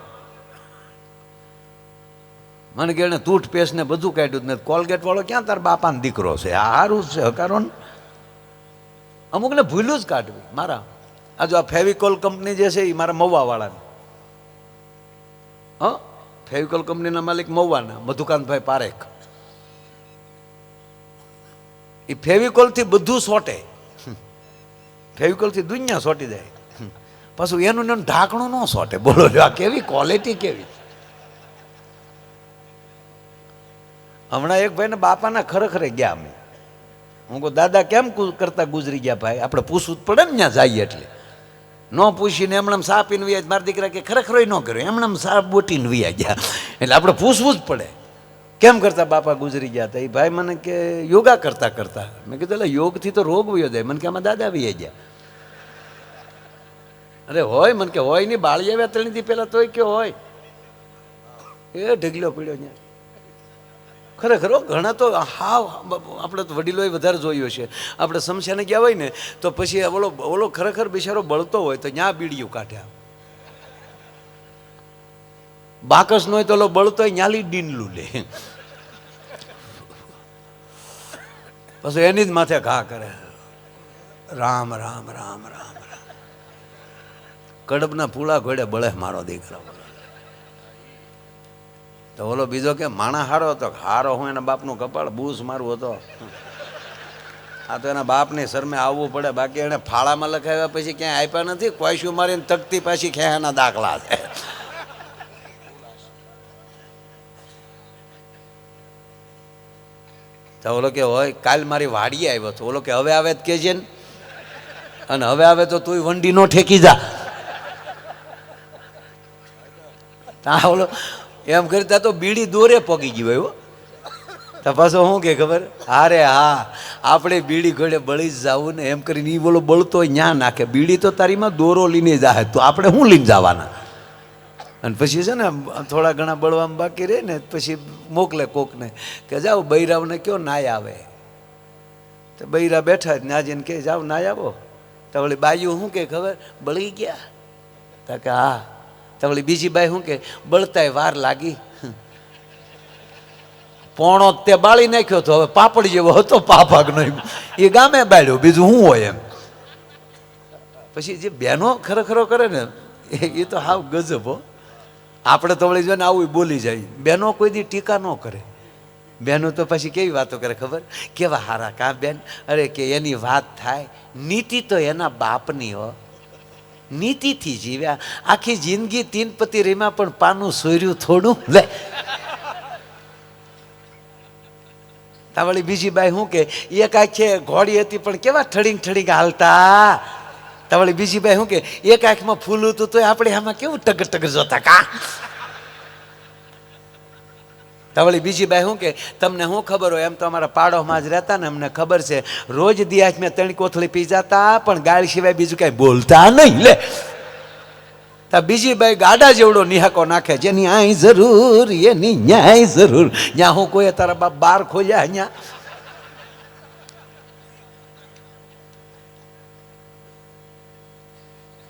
મને કે એને ટૂથપેસ્ટ ને બધું કાઢ્યું. ને કોલગેટ વાળો ક્યાં તાર બાપાનો દીકરો છે, આ સારું છે હકારો. અમુકને ભૂલું જ કાઢવી. મારા આ જો આ ફેવિકોલ કંપની જે છે એ મારા મહુવાવાળાની. હા, ફેવિકોલ કંપનીના માલિક મહુવાના મધુકાંતભાઈ પારેખ. એ ફેવિકોલથી બધું સોટે. ફેવિકોલથી દુનિયા સોટી જાય. પાછું એનું ઢાંકણું ન સોટે. બોલો, આ કેવી ક્વોલિટી કેવી. હમણાં એક ભાઈ ને બાપાના ખરેખરે ગયા. અમે હું કહું દાદા કેમ કરતા ગુજરી ગયા ભાઈ? આપણે પૂછવું જ પડે ને ત્યાં જઈએ. એટલે ન પૂછીને એમણે સા પીને વ્યા. મારા દીકરા કે ખરેખર ન કર્યો, એમણે સા બોટીને વ્યા ગયા. એટલે આપણે પૂછવું જ પડે કેમ કરતા બાપા ગુજરી ગયા હતા. એ ભાઈ મને કે યોગા કરતા કરતા. મેં કીધું એટલે યોગથી તો રોગ વયો જાય. મને કે આમાં દાદા વ્યા ગયા. અરે હોય. મને કે હોય નહીં, બાળી આવ્યા 3 દી પહેલા તોય કે હોય. એ ઢગલો પીડ્યો ત્યાં. ખરેખર ઘણા તો હા, આપણે તો વડીલોએ વધારે જોયો છે. આપણે સમસ્યાને ગયા હોય ને તો પછી ઓલો ખરેખર બિચારો બળતો હોય તો ત્યાં બીડીયું કાઢ્યા. બાકસ નો હોય તો ઓલો બળતો હોય ન્યાલી ડીનલું લે. પછી એની જ માથે ઘા કરે. રામ રામ રામ રામ રામ. કડબના પૂળા ઘોડે બળે મારો દીકરો. તો ઓલો બીજો કે માણા હારો હતો. હારો હું એના બાપનું કપાળ બૂસ મારું હતો. આ તો એના બાપની શરમે આવવું પડે. બાકી એને ફાળામાં લખાવ્યા પછી ક્યાંય આપ્યા નથી. કોઈશું મારીને તકતી પાછી ખેના દાખલા છે. તો ઓલો કે હોય કાલ મારી વાડીએ આવ્યો હતો. ઓલો કે હવે આવે જ કેજે ને. અને હવે આવે તો તું વંડી નો ઠેકી જા. ઓલો એમ કરતા તો બીડી દોરે પગી ગયું હોય. તો પાછો શું કે ખબર? અરે હા, આપણે બીડી ઘોડે બળી જ જવું ને એમ કરીને એ બોલો બળતો ન્યા નાખે. બીડી તો તારીમાં દોરો લઈને જાય તો આપણે શું લઈને જવાના? અને પછી છે ને થોડા ઘણા બળવામાં બાકી રહે ને પછી મોકલે કોકને કે જાઓ બૈરાવને કયો નાય આવે. તો બૈરા બેઠા જ નાજીને કે જાઓ નાય આવો. તો વળી બાયું શું કે ખબર બળી ગયા. તો કે હા. તો વળી બીજી બાઈ શું કે બળતાય વાર લાગી. પોણો તે બાળી નાખ્યો તો હવે પાપડ જેવો હતો પાપાગ નહીં એ ગામે બાળ્યો બીજું શું હોય એમ. પછી જે બહેનો ખરેખરો કરે ને એ તો હાવ ગજબ હો. આપણે તો વળી જોઈને આવું બોલી જાય. બહેનો કોઈ દી ટીકા ન કરે. બહેનો તો પછી કેવી વાતો કરે ખબર કેવા હારા કા બેન અરે કે એની વાત થાય નીતિ તો એના બાપની હો નીતિથી જીવ્યા આખી જિંદગી તીન પતિ રેમાં પણ પાનું સોર્યું થોડું લે. તાવળી બીજી બાઈ શું કે એક આંખે ઘોડી હતી પણ કેવા ઠડીંગ ઠડીંગ હાલતા. તાવળી બીજી બાઈ શું કે એક આંખમાં ફૂલ હતું તો આપણે આમાં કેવું ટગર ટગર જોતા કા. તાવળી બીજી બાઈ શું કે તમને શું ખબર હોય એમ તો અમારા પાડોમાં જ રહેતા ને અમને ખબર છે રોજ દિયાજ મેં 3 કોથળી પી જતા પણ ગાળ સિવાય બીજું કઈ બોલતા નહીં લે. તા બીજી બાઈ ગાડા જેવડો નિહાકો નાખે જેની આઈ જરૂર એની ન્યાય જરૂર. ત્યાં હું કોઈ તારા બાપ બાર ખોલ્યા અહીંયા.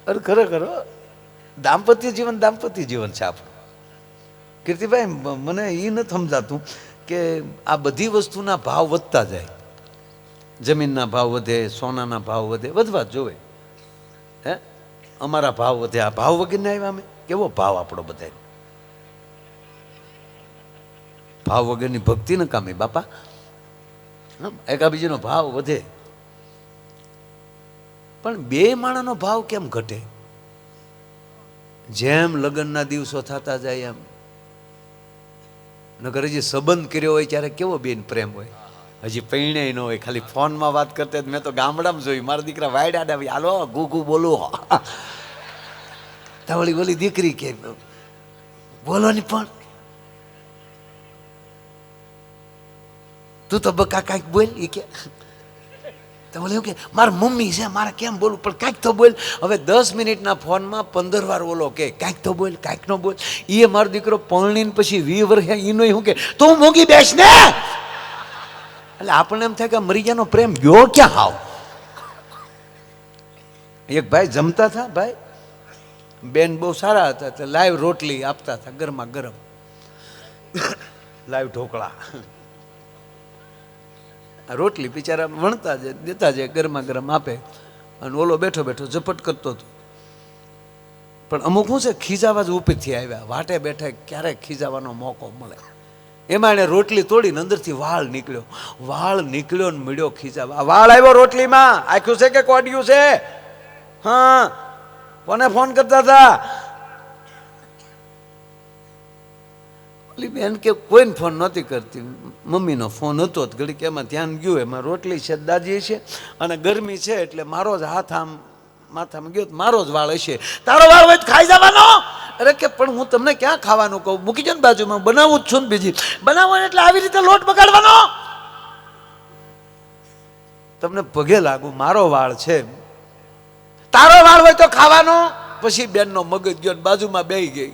અરે ખરેખર દાંપત્ય જીવન છે આપણું. કીર્તિભાઈ મને એ નથી સમજાતું કે આ બધી વસ્તુના ભાવ વધતા જાય. જમીનના ભાવ વધે સોનાના ભાવ વધે વધવા જ જોવે. હે અમારા ભાવ વધે આ ભાવ વગરને આવ્યા અમે કેવો ભાવ આપણો બધા. ભાવ વગરની ભક્તિ ન કામી બાપા. એકાબીજીનો ભાવ વધે પણ બે માણાનો ભાવ કેમ ઘટે. જેમ લગ્નના દિવસો થતા જાય એમ નગર હજી સંબંધ કર્યો હોય ત્યારે કેવો બેન પ્રેમ હોય. હજી પૈણે ન હોય ખાલી ફોનમાં વાત કરતા મેં તો ગામડામાં જોયું મારા દીકરા વાયડા આવી હાલો ગુગુ બોલો. તાવળી બોલી દીકરી કે બોલો ની પણ તું તો બકા કાંઈક બોલ એ કે તો બોલે કે મારા મમ્મી છે મારે કેમ બોલું પણ કાંઈક તો બોલ. હવે 10 મિનિટના ફોનમાં 15 વાર બોલો કે કાંઈક તો બોલ કાંઈક ન બોલ. એ મારો દીકરો પરણીને પછી 20 વર્ષે એનો શું કે તું મૂંગી બેસ ને. એટલે આપણને એમ થાય કે મરી ગયાનો પ્રેમ ગયો ક્યાં હાવ. એક ભાઈ જમતા હતા ભાઈ બેન બહુ સારા હતા એટલે લાઈવ રોટલી આપતા હતા ગરમા ગરમ લાઈવ ઢોકળા રોટલી બિચારા વણતા જાય દેતા જાય ગરમા ગરમ આપે. અને ઓલો બેઠો બેઠો ઝપટ કરતો હતો. પણ અમુક શું છે ખીજાવા જ ઉપરથી આવ્યા વાટે બેઠા ક્યારેક ખીજાવાનો મોકો મળે. એમાં એને રોટલી તોડીને અંદરથી વાળ નીકળ્યો ને મળ્યો ખીજાવા. વાળ આવ્યો રોટલીમાં આખ્યું છે કે કોડ્યું છે. હા કોને ફોન કરતા હતા. બેન કે કોઈને ફોન નહોતી કરતી મમ્મીનો ફોન હતો જ ઘડીક એમાં ધ્યાન ગયું એમાં રોટલી છે દાજી છે અને ગરમી છે એટલે મારો જ હાથ આમ માથામાં ગયો મારો જ વાળ હશે. તારો વાળ હોય ખાઈ જવાનો. અરે કે પણ હું તમને ક્યાં ખાવાનું કહું મૂકી જાઓ ને બાજુમાં બનાવું જ છું ને બીજી બનાવો એટલે આવી રીતે લોટ બગાડવાનો. તમને પગે લાગુ મારો વાળ છે તારો વાળ હોય તો ખાવાનો. પછી બેનનો મગજ ગયો બાજુમાં બેહી ગઈ.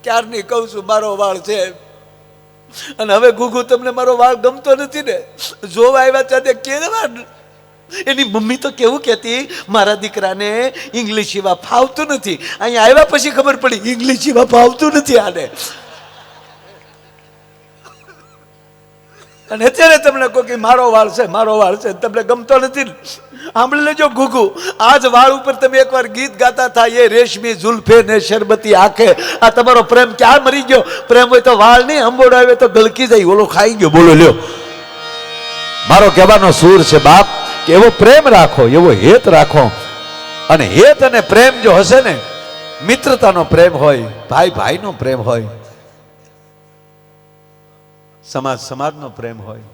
ક્યારની કહું છું મારો વાળ છે અને હવે ગુગુ તમને મારો વાળ ગમતો નથી ને જોવા આવ્યા ત્યારે કેવા એની મમ્મી તો કેવું કહેતી મારા દીકરાને ઇંગ્લિશ એવા ફાવતું નથી. અહીંયા આવ્યા પછી ખબર પડી ઇંગ્લિશ એવા ફાવતું નથી આને. અને અત્યારે તમને કહો કે મારો વાળ છે તમને ગમતો નથી. સાંભળી લેજો ગુગુ આજ વાળ ઉપર તમે એકવાર ગીત ગાતા હતા એ રેશમી ઝુલ્ફે ને શરબતી આંખે. આ તમારો પ્રેમ ક્યાં મરી ગયો. પ્રેમ હોય તો વાળ નહીં અંબોડો આવે તો ગલકી જાય ઓલો ખાઈ ગયો. બોલો લ્યો મારો કહેવાનો સૂર છે બાપ કે એવો પ્રેમ રાખો એવો હેત રાખો. અને હેત અને પ્રેમ જો હશે ને મિત્રતાનો પ્રેમ હોય ભાઈ ભાઈનો પ્રેમ હોય સમાજનો પ્રેમ હોય.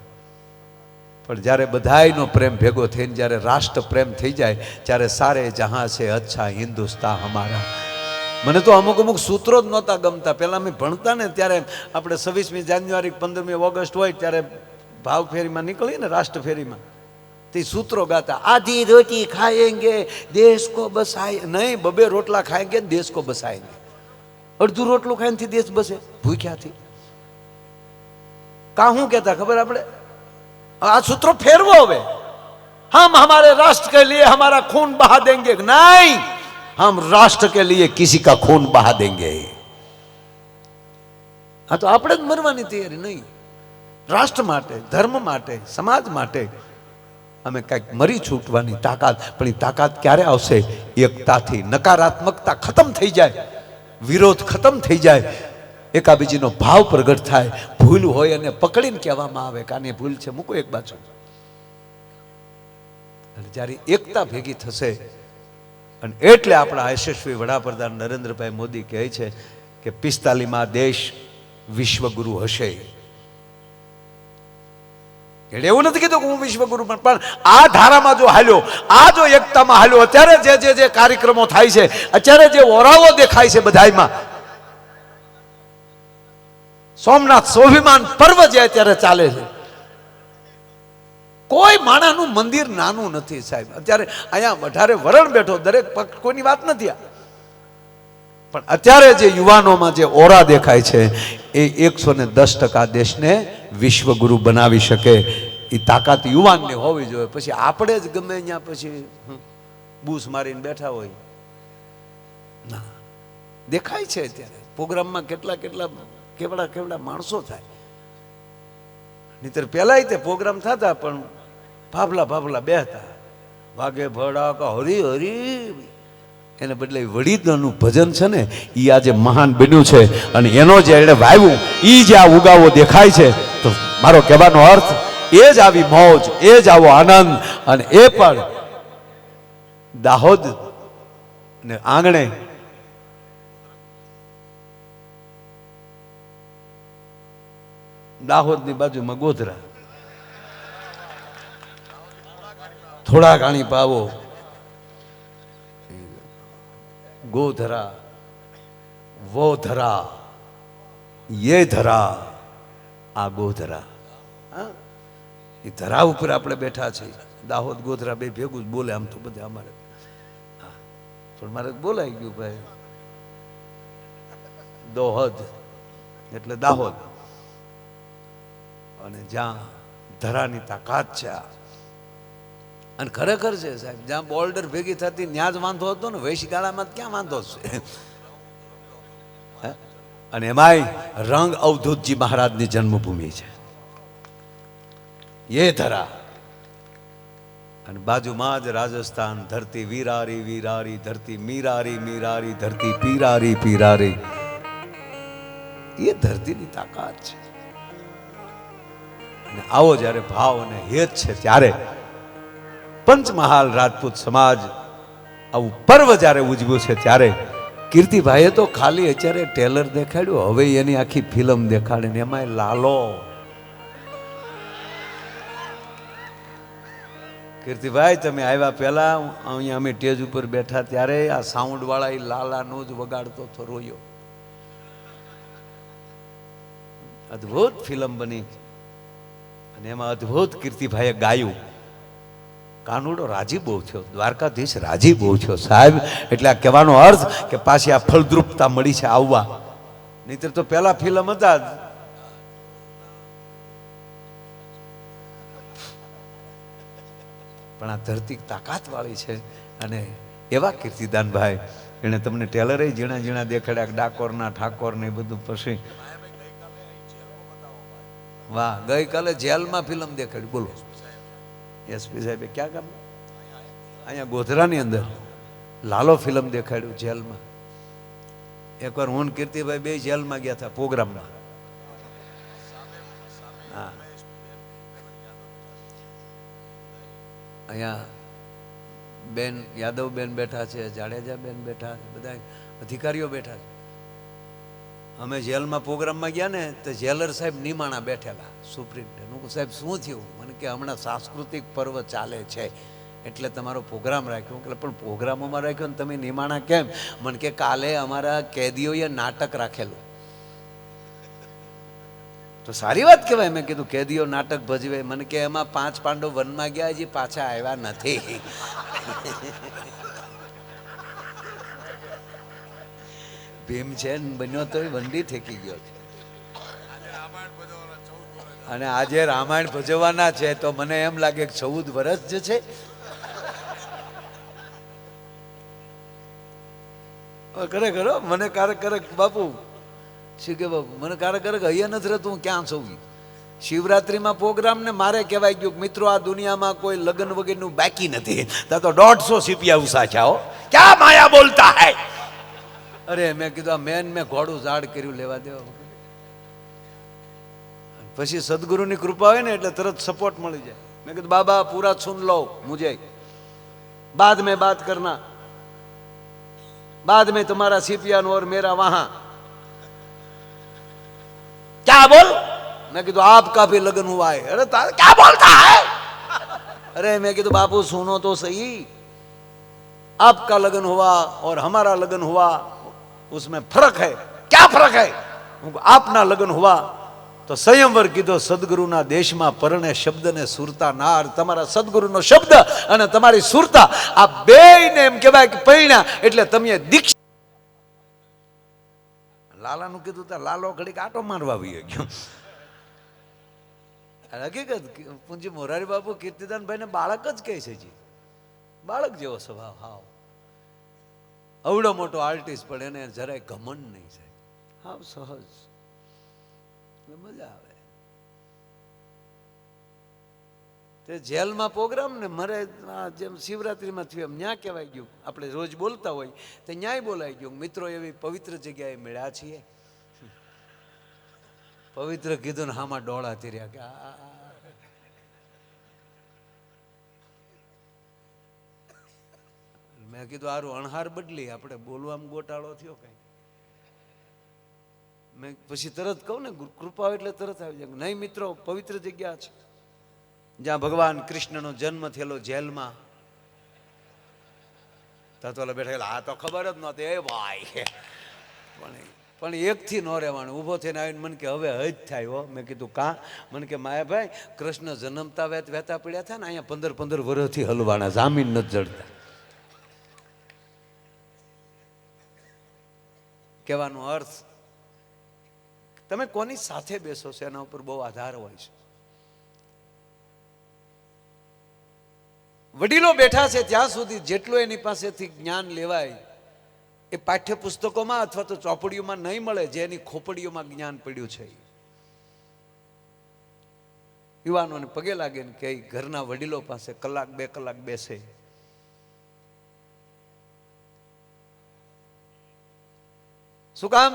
પણ જ્યારે બધાયનો પ્રેમ ભેગો થઈને જ્યારે રાષ્ટ્ર પ્રેમ થઈ જાય ત્યારે સારે જહાં છે અચ્છા હિન્દુસ્તાન હમારા. મને તો અમુક સૂત્રો જ નહોતા ગમતા. પહેલાં અમે ભણતા ને ત્યારે આપણે 26મી જાન્યુઆરી 15મી ઓગસ્ટ હોય ત્યારે ભાવ ફેરીમાં નીકળીએ ને રાષ્ટ્ર ફેરીમાં તે સૂત્રો ગાતા આધી રોટી ખાएंगे देश को बसाए नहीं 2 રોટલા ખાएंगे देश को बसाएंगे. અડધું રોટલું ખાઈને દેશ બસે ભૂખ્યાથી. કા શું કહેતા ખબર આપણે? આ સૂત્રો ફેરવો હવે. हम हमारे राष्ट्र के लिए हमारा खून बहा देंगे, नहीं, हम राष्ट्र के लिए किसी का खून बहा देंगे. हाँ तो આપણે જ મરવાની તૈયારી નહીં. રાષ્ટ્ર માટે, ધર્મ માટે, સમાજ માટે અમે કંઈક મરી છૂટવાની તાકાત. પણ એ તાકાત ક્યારે આવશે? એકતાથી. નકારાત્મકતા ખતમ થઈ જાય, વિરોધ ખતમ થઈ જાય, એકાબીજીનો ભાવ પ્રગટ થાય. ભૂલ હોય અને પકડીને કહેવામાં આવે કે આની ભૂલ છે, મૂકો એક બાજુ. અને જ્યારે એકતા ભેગી થશે, અને એટલે આપણા યશસ્વી વડાપ્રધાન નરેન્દ્રભાઈ મોદી કહે છે કે 45માં દેશ વિશ્વગુરુ હશે. એટલે એવું નથી કીધું કે હું વિશ્વગુરુ, પણ આ ધારામાં જો હાલ્યો, આ જો એકતામાં હાલ્યો, અત્યારે જે કાર્યક્રમો થાય છે, અત્યારે જે ઓરાવો દેખાય છે બધાયમાં, સોમનાથ સ્વાભિમાન પર્વ જે અત્યારે ચાલે છે, કોઈ માણાનું મંદિર નાનું નથી સાહેબ. અત્યારે અહીંયા વધારે વરણ બેઠો, દરેક પક્ષ કોઈની વાત નથી, પણ અત્યારે જે યુવાનોમાં જે ઓરા દેખાય છે એ 110% દેશને વિશ્વગુરુ બનાવી શકે. એ તાકાત યુવાનને હોવી જોઈએ. પછી આપણે જ ગમે અહીંયા પછી બૂસ મારીને બેઠા હોય ના. દેખાય છે અત્યારે પ્રોગ્રામમાં કેવડા માણસો થાય. નહીતર પહેલાય તે પ્રોગ્રામ થતા પણ ભાભલા બેહતા, વાગે ભડાકા હરી હરી. એને બદલે વડીદનું ભજન છે ને, એ આજે મહાન બન્યું છે. અને એનો જે એને વાવ્યું એ જે આ ઉગાવો દેખાય છે, તો મારો કહેવાનો અર્થ એ જ આવી મોજ, એ જ આવો આનંદ. અને એ પણ દાહોદ ને આંગણે દાહોદની બાજુમાં ગોધરા, થોડા ઘણી પાવો, ગોધરા, વો ધરા, યે ધરા, આ ગોધરા. એ ધરા ઉપર આપણે બેઠા છીએ. દાહોદ ગોધરા બે ભેગું જ બોલે આમ તો બધા અમારે, પણ મારે બોલાઈ ગયું ભાઈ. દોહદ એટલે દાહોદ. અને જ્યાં ધરાની તાકાત છે, અને ખરેખર છે સાહેબ, જ્યાં બોર્ડર ભેગી થતી ત્યાં જ વાંધો હતો ને, વૈશગાળામાં ક્યાં વાંધો છે? અને એમાંય રંગ અવધૂતજી મહારાજની જન્મભૂમિ છે એ ધરા. અને બાજુમાં જ રાજસ્થાન, ધરતી વીરારી વીરારી, ધરતી મીરારી મીરારી, ધરતી પીરારી પીરારી. એ ધરતીની તાકાત છે. અને આવો જ્યારે ભાવ અને હેત છે, ત્યારે પંચમહાલ રાજપૂત સમાજ આવું પર્વ જ્યારે ઉજવ્યું છે, ત્યારે કીર્તિભાઈએ તો ખાલી અત્યારે ટેલર દેખાડ્યું, હવે એની આખી ફિલ્મ દેખાડે. ને એમાં લાલો કીર્તિભાઈ, તમે આવ્યા પહેલા અહીંયા અમે સ્ટેજ ઉપર બેઠા ત્યારે આ સાઉન્ડ વાળા એ લાલાનો જ વગાડતો હતો, રોયો. અદ્ભુત ફિલ્મ બની. અને એમાં અદ્ભુત કીર્તિભાઈએ ગાયું. કાનુડો રાજી બહુ થયો, દ્વારકાધીશ રાજી બહુ થયો સાહેબ. એટલે આ કહેવાનો અર્થ કે પાછી આ ફળદ્રુપતા મળી છે આવવા. નહીતર તો પેલા ફિલ્મ હતા જ. પણ આ ધરતી તાકાત વાળી છે. અને એવા કીર્તિદાનભાઈ, એને તમને ટેલરે ઝીણા ઝીણા દેખાડ્યા, ડાકોરના ઠાકોર ને બધું. પછી વાહ, ગઈકાલે જેલમાં ફિલ્મ દેખાડી. બોલો એસપી સાહેબે ક્યાં કામ? અહીંયા ગોધરાની અંદર લાલો ફિલ્મ દેખાડ્યું જેલમાં. એકવાર હું કીર્તિભાઈ બે જેલમાં ગયા હતા પ્રોગ્રામમાં. હા, અહીંયા બેન યાદવ બેન બેઠા છે, જાડેજા બેન બેઠા, બધા અધિકારીઓ બેઠા છે. અમે જેલમાં પ્રોગ્રામમાં ગયા ને, તો જેલર સાહેબ નિમાણા બેઠેલા, સુપ્રિન્ટેન્ડન્ટ. સાહેબ શું થયું? મને કે હમણાં સાંસ્કૃતિક પર્વ ચાલે છે એટલે તમારો પ્રોગ્રામ રાખ્યો. એટલે પણ પ્રોગ્રામોમાં રાખ્યો ને તમે નિમાણા કેમ? મને કે કાલે અમારા કેદીઓએ નાટક રાખેલું. તો સારી વાત કહેવાય. મેં કીધું કેદીઓ નાટક ભજવે? મને કે એમાં 5 પાંડવ વનમાં ગયા, હજી પાછા આવ્યા નથી. ભીમ છે ને બન્યો તો વંડી ઠેકી ગયો છે. અને આજે રામાયણ ભજવવાના છે તો મને એમ લાગે કે 14 વર્ષ જે છે ખરેખર મને ક્યારેક બાપુ શું કે બાપુ મને ક્યારેક અહીંયા નથી રહેતું, હું ક્યાં છું. શિવરાત્રીમાં પ્રોગ્રામ ને મારે કહેવાય ગયું મિત્રો આ દુનિયામાં કોઈ લગ્ન વગેરેનું બાકી નથી. ત્યાં તો 150 સીપિયા ઉસાચ્યા હો, ક્યાં માયા બોલતા હૈ. અરે મેં કીધું આ મેં ઘોડું ઝાડ કર્યું લેવા દેવા. પછી સદગુરુની કૃપા હોય ને એટલે તરત સપોર્ટ મળી જાય. મેં કીધું બાબા પૂરા સુન લો મુझे, बाद में बात करना, बाद में तुम्हारा सीपियान और मेरा वहां. क्या बोल? मैं कहा आपका भी लगन हुआ है. अरे क्या बोलता है? अरे मैं कहा बापू सुनो तो सही, आपका लगन हुआ और हमारा लगन हुआ उसमें फर्क है. क्या फर्क है? आपना लगन हुआ તો સંયમવર કીધો સદગુરુના દેશમાં પરણે શબ્દ ને સુરતા નાર. તમારા સદગુરુનો શબ્દ અને તમારી સુરતા આ બેયને એમ કહેવાય કે પૈણા એટલે તમે દીક્ષા. લાલાનું કીધું તો લાલો ઘડીક આટો મારવા આવી ગયો. હકીકત પૂંજી મોરારી બાપુ કીર્તિદાનભાઈ ને બાળક જ કહે છે જી, બાળક જેવો સ્વભાવ. હાવ અવડો મોટો આર્ટિસ્ટ પણ એને જરાય ઘમંડ નહીં છે, હાવ સહજ, મજા આવે. તે જેલમાં પ્રોગ્રામ ને મરે જેમ શિવરાત્રીમાં થયું એમ ન્યા કહેવાય ગયું. આપણે રોજ બોલતા હોય તો ન્યાય બોલાઈ ગયું. મિત્રો એવી પવિત્ર જગ્યાએ મળ્યા છીએ. પવિત્ર કીધું ને હામાં ડોળા તીર્યા કે મેં કીધું આરું અણહાર બદલી આપણે બોલવામાં ગોટાળો થયો કઈ. મેં પછી તરત કહું ને કૃપા એટલે તરત આવી જાય. નહીં મિત્રો પવિત્ર જગ્યા છે જ્યાં ભગવાન કૃષ્ણનો જન્મ થયેલો જેલમાં. તત્વલા બેઠેલા આ તો ખબર જ નહોતી એ ભાઈ. પણ એકથી ન રહેવાનું. ઊભો થઈને આવીને મને કે હવે હજ થાય હો. મેં કીધું કાં? મને કે માયાભાઈ કૃષ્ણ જન્મતા વહેતા પડ્યા હતા ને અહીંયા 15 વર્ષથી હલવાના, જામીન નથી જડતા. કહેવાનો અર્થ તમે કોની સાથે બેસો છો એના ઉપર બહુ આધાર હોય છે. વડીલો બેઠા છે ત્યાં સુધી જેટલું એની પાસેથી જ્ઞાન લેવાય એ પાઠ્યપુસ્તકોમાં અથવા તો ચોપડીઓમાં નહીં મળે, જે એની ખોપડીઓમાં જ્ઞાન પડ્યું છે. યુવાનોને પગે લાગે ને કે ઘરના વડીલો પાસે 1-2 કલાક બેસે. શું કામ?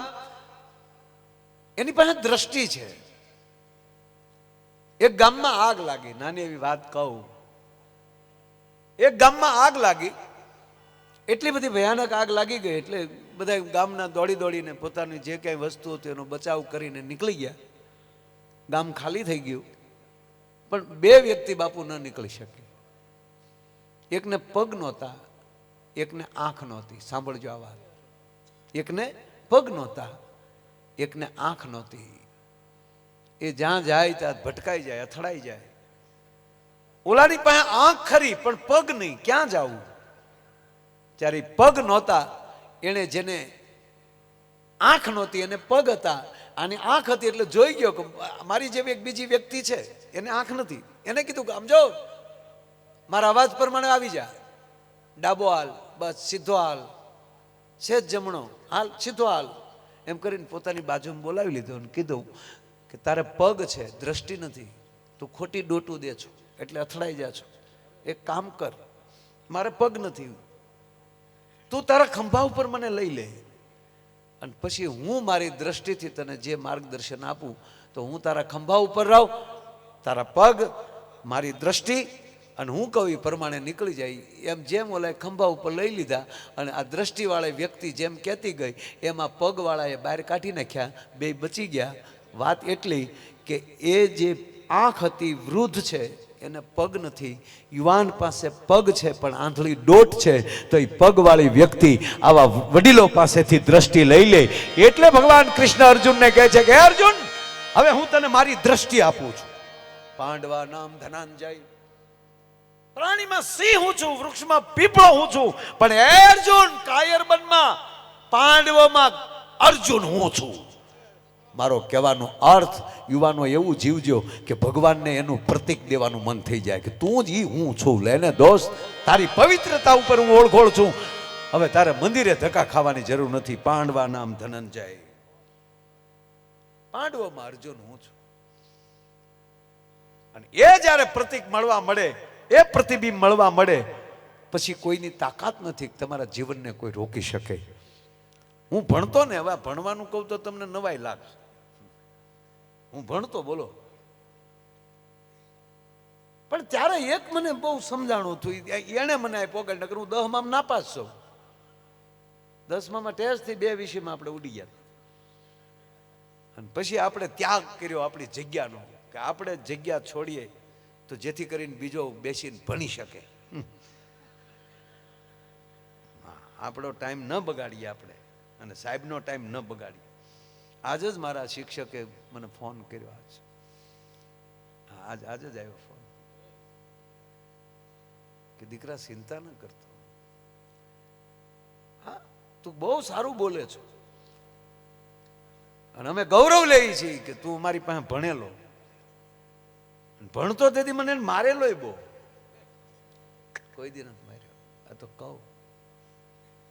એની પાસે દ્રષ્ટિ છે. એક ગામમાં આગ લાગી, નાની એવી વાત કહું. એક ગામમાં આગ લાગી, એટલી બધી ભયાનક આગ લાગી ગઈ એટલે બધા ગામના દોડીને પોતાની જે કઈ વસ્તુ હતી એનો બચાવ કરીને નીકળી ગયા. ગામ ખાલી થઈ ગયું. પણ 2 વ્યક્તિ બાપુ ન નીકળી શકે. એકને પગ નહોતા, એકને આંખ નહોતી. સાંભળજો આ વાત. એકને પગ નહોતા, એકને આંખ નહોતી. એ જ્યાં જાય ત્યાં ભટકાઈ જાય, અથડાઈ જાય. ઓલાની પાસે આંખ ખરી પણ પગ નહીં, ક્યાં જવું? ત્યારે પગ નહોતા એને, જેને આંખ નહોતી એને પગ હતા. આની આંખ હતી એટલે જોઈ ગયો કે મારી જેવી એક બીજી વ્યક્તિ છે એને આંખ નથી. એને કીધું કે આમ જો મારા અવાજ પ્રમાણે આવી જા, ડાબો હાલ, બસ સીધો હાલ, સેજ જમણો હાલ, સીધો હાલ. એમ કરીને પોતાની બાજુમાં બોલાવી લીધો અને કીધું કે તારે પગ છે, દ્રષ્ટિ નથી, તું ખોટી ડોટું દે છો એટલે અથડાઈ જા છો. એક કામ કર, મારે પગ નથી, તું તારા ખંભા ઉપર મને લઈ લે અને પછી હું મારી દ્રષ્ટિથી તને જે માર્ગદર્શન આપું તો હું તારા ખંભા ઉપર રહું, તારા પગ મારી દ્રષ્ટિ, અને હું કહું એ પ્રમાણે નીકળી જાય. એમ જેમ ઓલા ખંભા ઉપર લઈ લીધા અને આ દ્રષ્ટિવાળી વ્યક્તિ જેમ કહેતી ગઈ એમાં પગવાળાએ બહાર કાઢી નાખ્યા. 2 બચી ગયા. વાત એટલી કે એ જે આંખ હતી વૃદ્ધ છે એને પગ નથી, યુવાન પાસે પગ છે પણ આંધળી ડોટ છે. તો એ પગવાળી વ્યક્તિ આવા વડીલો પાસેથી દ્રષ્ટિ લઈ લે. એટલે ભગવાન કૃષ્ણ અર્જુનને કહે છે કે અર્જુન હવે હું તને મારી દ્રષ્ટિ આપું છું. પાંડવા નામ ધનંજય, પ્રાણીમાં સિંહ હું છું, વૃક્ષમાં પીપળો હું છું, પણ અર્જુન કાયર બનમાં પાંડવોમાં અર્જુન હું છું. મારો કહેવાનો અર્થ યુવાનો એવું જીવજો કે ભગવાનને એનું પ્રતીક દેવાનું મન થઈ જાય કે તું જ હું છું. લેને દોસ્ત, તારી પવિત્રતા ઉપર હું ઓળખોળ છું. હવે તારે મંદિરે ધક્કા ખાવાની જરૂર નથી. પાંડવા નામ ધનંજય, પાંડવોમાં અર્જુન હું છું. અને એ જ્યારે પ્રતીક મળવા મળે, એ પ્રતિબિંબ મળવા મળે, પછી કોઈની તાકાત નથી કે તમારા જીવનને કોઈ રોકી શકે. હું ભણતો ને, હવે ભણવાનું કહું તો તમને નવાઈ લાગશે. હું ભણતો, બોલો, પણ ત્યારે એક મને બહુ સમજાણું હતું. એને મને આપ્યો કે નકર હું 10માં નાપાસ છું. 10માં ટેસ્ટ થી 2 વિષયમાં આપણે ઉડી ગયા. અને પછી આપણે ત્યાગ કર્યો આપણી જગ્યાનો કે આપણે જગ્યા છોડીએ તો જેથી કરીને બીજો બેસીને ભણી શકે. આપણો ટાઈમ ન બગાડીએ આપણે, અને સાહેબનો ટાઈમ ન બગાડીએ. આજે જ મારા શિક્ષકે મને ફોન કર્યો. આજે જ આવ્યો ફોન કે દીકરા ચિંતા ન કરતો, હા તું બહુ સારું બોલે છો અને અમે ગૌરવ લઈએ છીએ કે તું મારી પાસે ભણેલો. ભણતો તેથી મને મારેલો બહુ, કોઈ દી નથી માર્યો. આ તો કહું.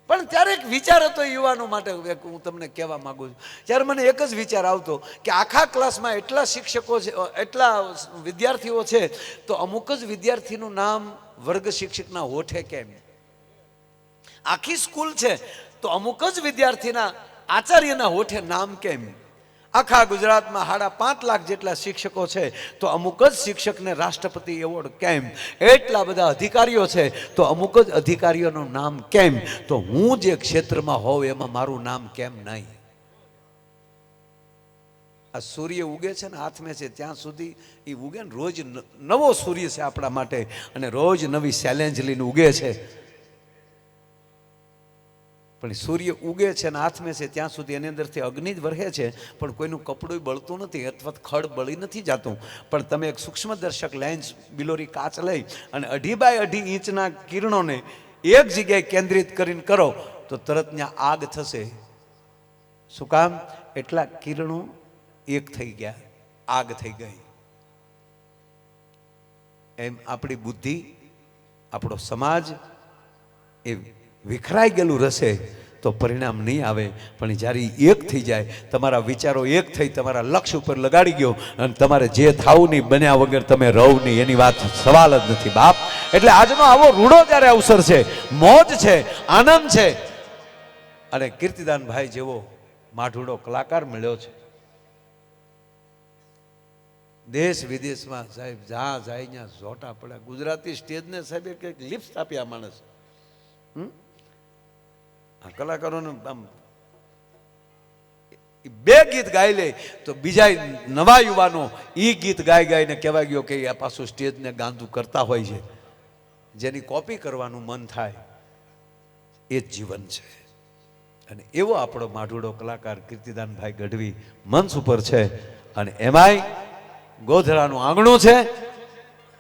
પણ ત્યારે એક વિચાર હતો યુવાનો માટે, હું તમને કહેવા માંગુ છું. ત્યારે મને એક જ વિચાર આવતો કે આખા ક્લાસમાં એટલા શિક્ષકો છે, એટલા વિદ્યાર્થીઓ છે, તો અમુક જ વિદ્યાર્થીનું નામ વર્ગ શિક્ષકના હોઠે કેમ? આખી સ્કૂલ છે તો અમુક જ વિદ્યાર્થીના આચાર્યના હોઠે નામ કેમ? આખા ગુજરાતમાં 5.5 લાખ જેટલા શિક્ષકો છે તો અમુક જ શિક્ષકને રાષ્ટ્રપતિ એવોર્ડ કેમ? એટલા બધા અધિકારીઓ છે તો અમુક જ અધિકારીઓનું નામ કેમ? તો હું જે ક્ષેત્રમાં હોઉં એમાં મારું નામ કેમ નહીં? આ સૂર્ય ઉગે છે ને હાથમે છે ત્યાં સુધી એ ઉગે ને, રોજ નવો સૂર્ય છે આપણા માટે, અને રોજ નવી ચેલેન્જ લઈને ઉગે છે. પણ સૂર્ય ઉગે છે અને હાથમે છે ત્યાં સુધી એની અંદરથી અગ્નિ જ વરસે છે, પણ કોઈનું કપડું બળતું નથી અથવા ખડ બળી નથી જતું. પણ તમે એક સૂક્ષ્મદર્શક લેન્સ બિલોરી કાચ લઈ અને 2.5 બાય 2.5 ઇંચના કિરણોને એક જગ્યાએ કેન્દ્રિત કરીને કરો તો તરત ત્યાં આગ થશે. શું કામ? એટલા કિરણો એક થઈ ગયા, આગ થઈ ગઈ. એમ આપણી બુદ્ધિ, આપણો સમાજ એ વિખરાઈ ગયેલું રહેશે તો પરિણામ નહીં આવે. પણ જ્યારે એક થઈ જાય, તમારા વિચારો એક થઈ તમારા લક્ષ્ય ઉપર લગાડી ગયો અને તમારે જે થાવું નહીં, બન્યા વગર તમે રહો નહીં, એની વાત સવાલ જ નથી બાપ. એટલે આજનો આવો રૂડો જ્યારે અવસર છે, મોજ છે, આનંદ છે, અને કીર્તિદાનભાઈ જેવો માઢુડો કલાકાર મળ્યો છે. દેશ વિદેશમાં સાહેબ જ્યાં જાય ત્યાં ઝોટા પડ્યા. ગુજરાતી સ્ટેજને સાહેબ કંઈક લિપ્સ આપી આ માણસ. કલાકારોને આમ 2 ગીત ગાઈ લે તો બીજા નવા યુવાનો એ ગીત ગાઈને કહેવાય ગયો કે આ પાછું સ્ટેજને ગાંધું કરતા હોય છે. જેની કોપી કરવાનું મન થાય એ જ જીવન છે. અને એવો આપણો માઢુડો કલાકાર કીર્તિદાનભાઈ ગઢવી મંચ ઉપર છે. અને એમાંય ગોધરાનું આંગણું છે,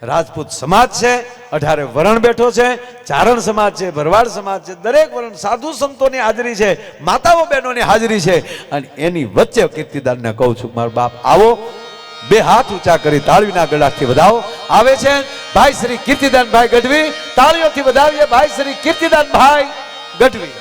રાજપૂત સમાજ છે, 18 વરણ બેઠો છે, ચારણ સમાજ છે, ભરવાડ સમાજ છે, દરેક વરણ, સાધુ સંતોની હાજરી છે, માતાઓ બહેનોની હાજરી છે. અને એની વચ્ચે કીર્તિદાનને કહું છું મારો બાપ આવો, 2 હાથ ઊંચા કરી તાળીના ગળાથી વધાવો. આવે છે ભાઈ શ્રી કીર્તિદાનભાઈ ગઢવી. તાળીઓથી વધાવીએ ભાઈ શ્રી કીર્તિદાનભાઈ ગઢવી.